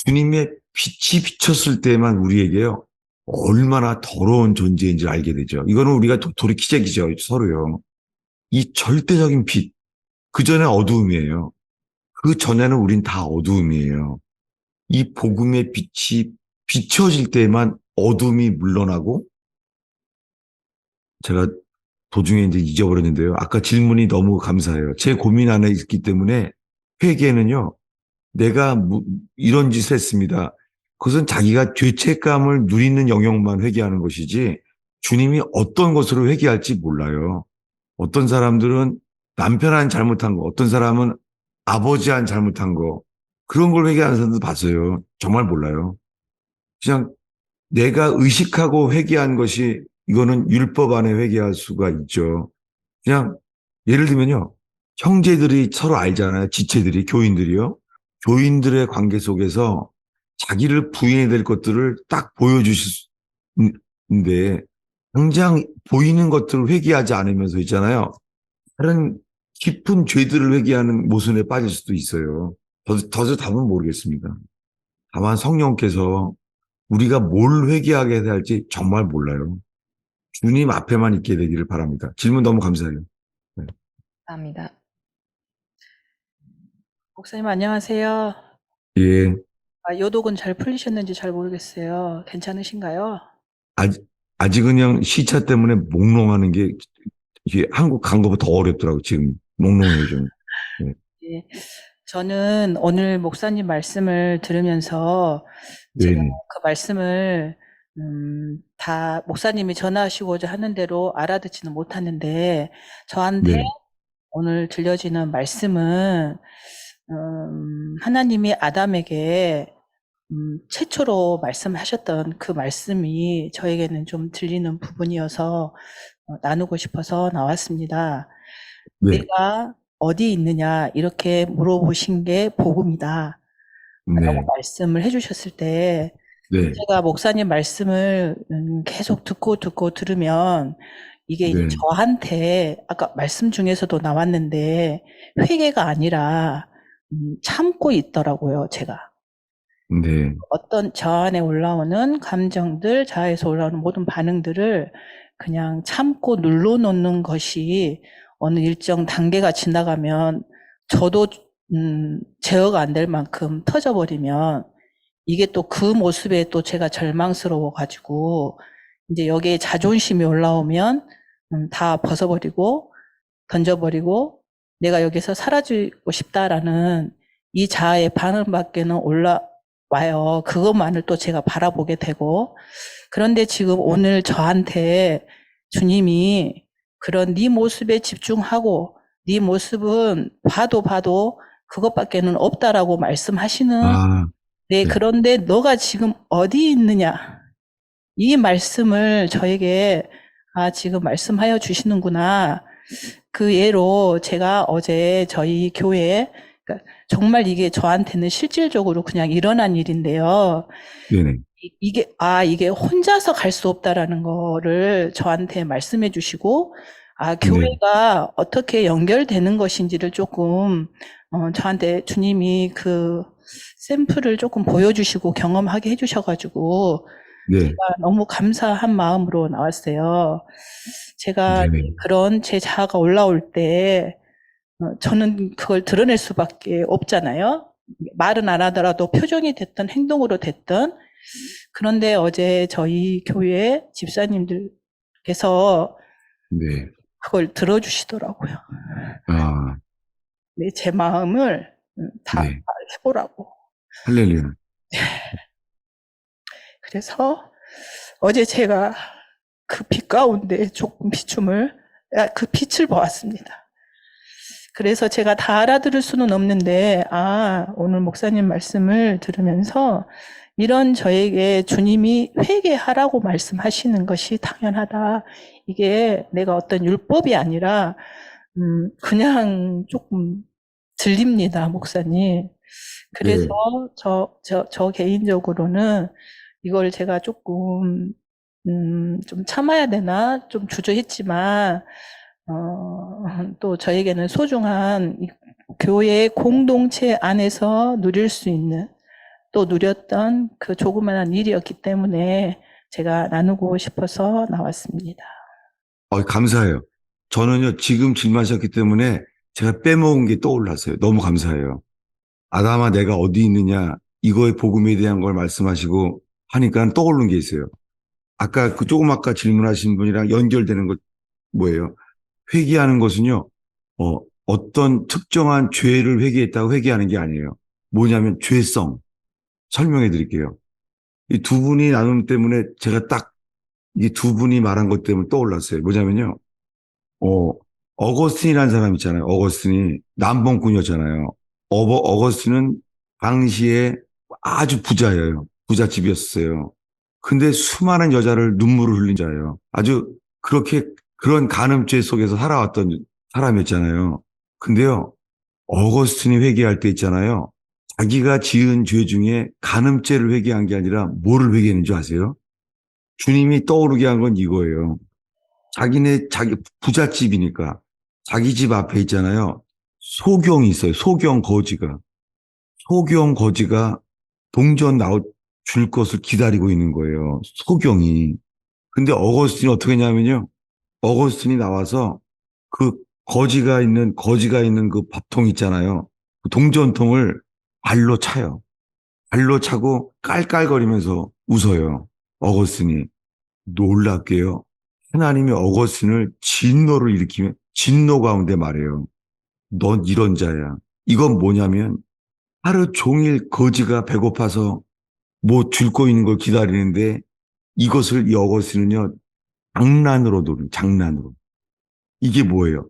주님의 빛이 비쳤을 때만 우리에게요. 얼마나 더러운 존재인지 알게 되죠. 이거는 우리가 돌이키자기죠. 서로요. 이 절대적인 빛. 그전에 어두움이에요. 그 전에는 우린 다 어두움이에요. 이 복음의 빛이 비춰질 때만 어둠이 물러나고 제가 도중에 이제 잊어버렸는데요. 아까 질문이 너무 감사해요. 제 고민 안에 있기 때문에 회개는요. 내가 이런 짓을 했습니다. 그것은 자기가 죄책감을 누리는 영역만 회개하는 것이지 주님이 어떤 것으로 회개할지 몰라요. 어떤 사람들은 남편한 잘못한 거, 어떤 사람은 아버지한 잘못한 거 그런 걸 회개하는 사람도 봤어요. 정말 몰라요. 그냥 내가 의식하고 회개한 것이 이거는 율법 안에 회개할 수가 있죠. 그냥 예를 들면요. 형제들이 서로 알잖아요. 지체들이, 교인들이요. 교인들의 관계 속에서 자기를 부인해야 될 것들을 딱 보여주시는데 당장 보이는 것들을 회개하지 않으면서 있잖아요. 다른 깊은 죄들을 회개하는 모순에 빠질 수도 있어요. 더 답은 모르겠습니다. 다만 성령께서 우리가 뭘 회개하게 할지 정말 몰라요. 주님 앞에만 있게 되기를 바랍니다. 질문 너무 감사해요. 네. 감사합니다. 목사님 안녕하세요. 예, 요독은 잘 풀리셨는지 잘 모르겠어요. 괜찮으신가요? 아직은 그냥 시차 때문에 몽롱하는 게 이게 한국 간 거보다 더 어렵더라고 지금 몽롱해요 좀. 네. 예. 저는 오늘 목사님 말씀을 들으면서 제가 네네. 그 말씀을 다 목사님이 전하시고자 하는 대로 알아듣지는 못하는데 저한테 네. 오늘 들려지는 말씀은 하나님이 아담에게 최초로 말씀하셨던 그 말씀이 저에게는 좀 들리는 부분이어서 나누고 싶어서 나왔습니다. 네. 내가 어디 있느냐 이렇게 물어보신 게 복음이다 라고 네. 말씀을 해주셨을 때 네. 제가 목사님 말씀을 계속 듣고 들으면 이게 이제 네. 저한테 아까 말씀 중에서도 나왔는데 회개가 아니라 참고 있더라고요, 제가. 네. 어떤 저 안에 올라오는 감정들, 자아에서 올라오는 모든 반응들을 그냥 참고 눌러놓는 것이 어느 일정 단계가 지나가면 저도 제어가 안 될 만큼 터져버리면 이게 또 그 모습에 또 제가 절망스러워 가지고 이제 여기에 자존심이 올라오면 다 벗어버리고 던져버리고 내가 여기서 사라지고 싶다라는 이 자아의 반응밖에는 올라와요. 그것만을 또 제가 바라보게 되고 그런데 지금 오늘 저한테 주님이 그런 네 모습에 집중하고 네 모습은 봐도 그것밖에는 없다라고 말씀하시는 아, 네, 네. 그런데 너가 지금 어디 있느냐? 이 말씀을 저에게 지금 말씀하여 주시는구나. 그 예로 제가 어제 저희 교회에 그러니까 정말 이게 저한테는 실질적으로 그냥 일어난 일인데요. 네네. 이게 혼자서 갈 수 없다라는 거를 저한테 말씀해 주시고, 네. 교회가 어떻게 연결되는 것인지를 조금, 저한테 주님이 그 샘플을 조금 보여주시고 경험하게 해주셔가지고, 네. 제가 너무 감사한 마음으로 나왔어요. 제가 네네. 그런 제 자아가 올라올 때, 저는 그걸 드러낼 수밖에 없잖아요. 말은 안 하더라도 표정이 됐든 행동으로 됐든. 그런데 어제 저희 교회 집사님들께서 네. 그걸 들어주시더라고요. 아, 네, 제 마음을 다 네. 해보라고. 할렐루야. 그래서 어제 제가 그 빛 가운데 조금 그 빛을 보았습니다. 그래서 제가 다 알아들을 수는 없는데, 오늘 목사님 말씀을 들으면서 이런 저에게 주님이 회개하라고 말씀하시는 것이 당연하다. 이게 내가 어떤 율법이 아니라, 그냥 조금 들립니다, 목사님. 그래서 저 개인적으로는 이걸 제가 조금, 좀 참아야 되나? 좀 주저했지만, 또 저에게는 소중한 이 교회 공동체 안에서 누릴 수 있는 또 누렸던 그 조그만한 일이었기 때문에 제가 나누고 싶어서 나왔습니다. 감사해요. 저는요, 지금 질문하셨기 때문에 제가 빼먹은 게 떠올랐어요. 너무 감사해요. 아담아, 내가 어디 있느냐, 이거의 복음에 대한 걸 말씀하시고 하니까 떠오르는 게 있어요. 아까 조금 아까 질문하신 분이랑 연결되는 것 뭐예요? 회개하는 것은요, 어떤 특정한 죄를 회개했다고 회개하는 게 아니에요. 뭐냐면 죄성. 설명해 드릴게요. 이 두 분이 나눔 때문에 제가 딱 이 두 분이 말한 것 때문에 떠올랐어요. 뭐냐면요. 어거스틴이라는 사람 있잖아요. 어거스틴이 남봉꾼이었잖아요. 어거스틴은 당시에 아주 부자예요. 부잣집이었어요. 근데 수많은 여자를 눈물을 흘린 자예요. 아주 그렇게 그런 간음죄 속에서 살아왔던 사람이었잖아요. 근데요, 어거스틴이 회개할 때 있잖아요. 자기가 지은 죄 중에 간음죄를 회개한 게 아니라 뭐를 회개했는지 아세요? 주님이 떠오르게 한 건 이거예요. 자기 부잣집이니까 자기 집 앞에 있잖아요. 소경이 있어요. 소경 거지가. 소경 거지가 동전 줄 것을 기다리고 있는 거예요. 소경이. 근데 어거스틴이 어떻게 했냐면요. 어거스틴이 나와서 그 거지가 있는 그 밥통 있잖아요. 그 동전통을 발로 차요. 발로 차고 깔깔거리면서 웃어요. 어거스틴이. 놀랍게요. 하나님이 어거스틴을 진노를 일으키며 진노 가운데 말해요. 넌 이런 자야. 이건 뭐냐면 하루 종일 거지가 배고파서 뭐 줄 거 있는 걸 기다리는데 이것을 이 어거스틴은요, 장난으로 노는, 장난으로. 이게 뭐예요?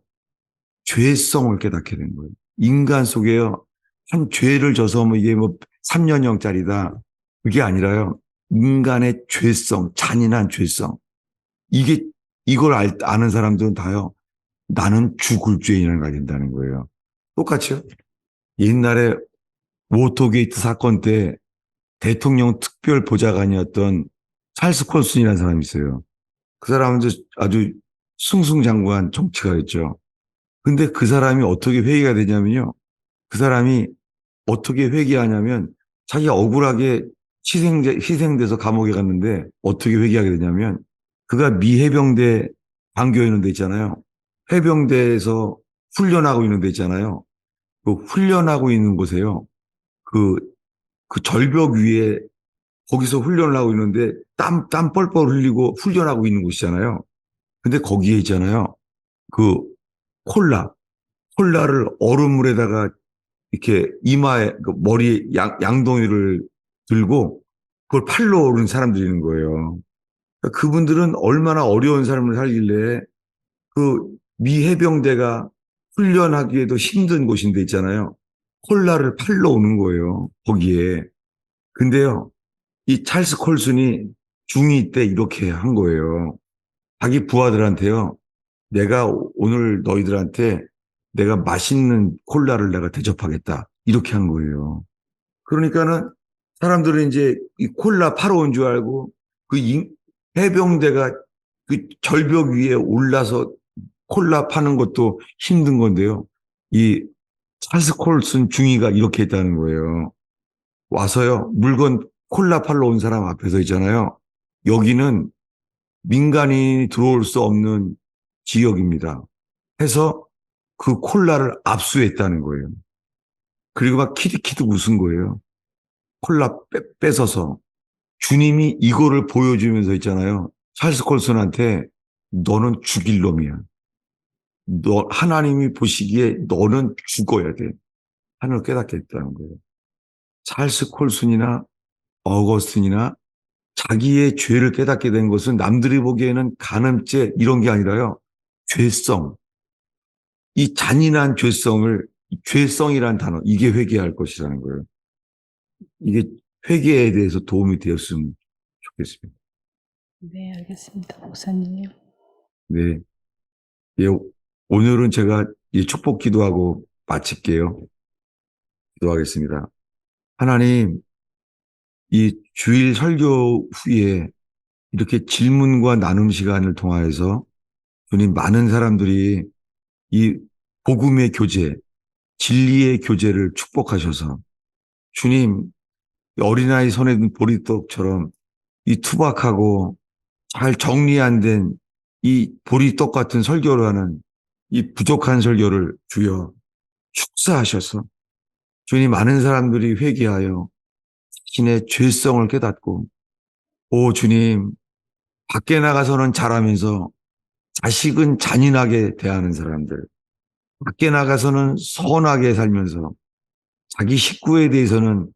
죄성을 깨닫게 된 거예요. 인간 속에요, 한 죄를 져서 뭐 이게 뭐 3년형짜리다. 그게 아니라요, 인간의 죄성, 잔인한 죄성. 이걸 아는 사람들은 다요, 나는 죽을 죄인을 가진다는 거예요. 똑같이요. 옛날에 워터게이트 사건 때 대통령 특별 보좌관이었던 찰스 콜슨이라는 사람이 있어요. 그 사람은 아주 승승장구한 정치가였죠. 근데 그 사람이 어떻게 회의가 되냐면요. 그 사람이 어떻게 회개하냐면 자기가 억울하게 희생돼서 감옥에 갔는데 어떻게 회개하게 되냐면 그가 미 해병대 장교에 있는 데 있잖아요. 해병대에서 훈련하고 있는 데 있잖아요. 그 훈련하고 있는 곳에요. 그, 그 절벽 위에 거기서 훈련을 하고 있는데 땀 뻘뻘 흘리고 훈련하고 있는 곳이잖아요. 근데 거기에 있잖아요. 그 콜라를 얼음물에다가 이렇게 이마에 그 머리 양동이를 들고 그걸 팔로 오른 사람들이 있는 거예요. 그러니까 그분들은 얼마나 어려운 삶을 살길래 그 미 해병대가 훈련하기에도 힘든 곳인데 있잖아요. 콜라를 팔러 오는 거예요. 거기에. 근데요, 이 찰스 콜슨이 중2 때 이렇게 한 거예요. 자기 부하들한테요, 내가 오늘 너희들한테 내가 맛있는 콜라를 내가 대접하겠다. 이렇게 한 거예요. 그러니까는 사람들은 이제 이 콜라 팔아 온 줄 알고 그 해병대가 그 절벽 위에 올라서 콜라 파는 것도 힘든 건데요. 이 찰스 콜슨 중위가 이렇게 했다는 거예요. 와서요, 물건 콜라 팔러 온 사람 앞에서 있잖아요. 여기는 민간인이 들어올 수 없는 지역입니다. 해서 그 콜라를 압수했다는 거예요. 그리고 막 키득키득 웃은 거예요. 콜라 뺏어서. 주님이 이거를 보여주면서 있잖아요. 찰스 콜슨한테 너는 죽일 놈이야. 하나님이 보시기에 너는 죽어야 돼. 하늘을 깨닫게 했다는 거예요. 찰스 콜슨이나 어거스틴이나 자기의 죄를 깨닫게 된 것은 남들이 보기에는 간음죄 이런 게 아니라요. 죄성. 이 잔인한 죄성이란 단어, 이게 회개할 것이라는 거예요. 이게 회개에 대해서 도움이 되었으면 좋겠습니다. 네, 알겠습니다. 목사님. 네. 예, 오늘은 제가 축복 기도하고 마칠게요. 기도하겠습니다. 하나님, 이 주일 설교 후에 이렇게 질문과 나눔 시간을 통하여서 주님 많은 사람들이 이 복음의 교제, 진리의 교제를 축복하셔서 주님 어린아이 손에 든 보리떡처럼 이 투박하고 잘 정리 안 된 이 보리떡 같은 설교를 하는 이 부족한 설교를 주여 축사하셔서 주님 많은 사람들이 회개하여 자신의 죄성을 깨닫고 오 주님 밖에 나가서는 잘하면서 자식은 잔인하게 대하는 사람들, 밖에 나가서는 선하게 살면서 자기 식구에 대해서는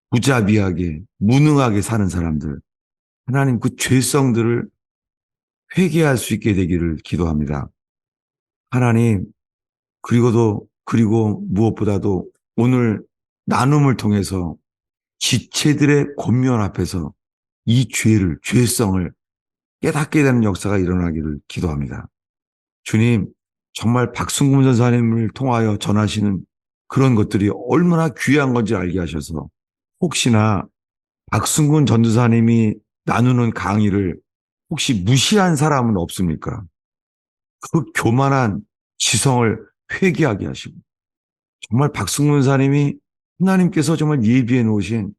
무자비하게 무능하게 사는 사람들, 하나님 그 죄성들을 회개할 수 있게 되기를 기도합니다. 하나님, 그리고 무엇보다도 오늘 나눔을 통해서 지체들의 권면 앞에서 이 죄성을 깨닫게 되는 역사가 일어나기를 기도합니다. 주님, 정말 박승금 전사님을 통하여 전하시는 그런 것들이 얼마나 귀한 건지 알게 하셔서 혹시나 박승근 전도사님이 나누는 강의를 혹시 무시한 사람은 없습니까? 그 교만한 지성을 회개하게 하시고 정말 박승근 전사님이 하나님께서 정말 예비해 놓으신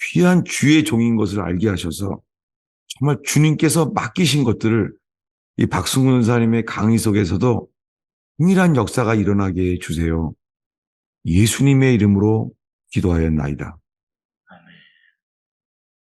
귀한 주의 종인 것을 알게 하셔서 정말 주님께서 맡기신 것들을 이 박승근 전사님의 강의 속에서도 동일한 역사가 일어나게 해주세요. 예수님의 이름으로 기도하였나이다.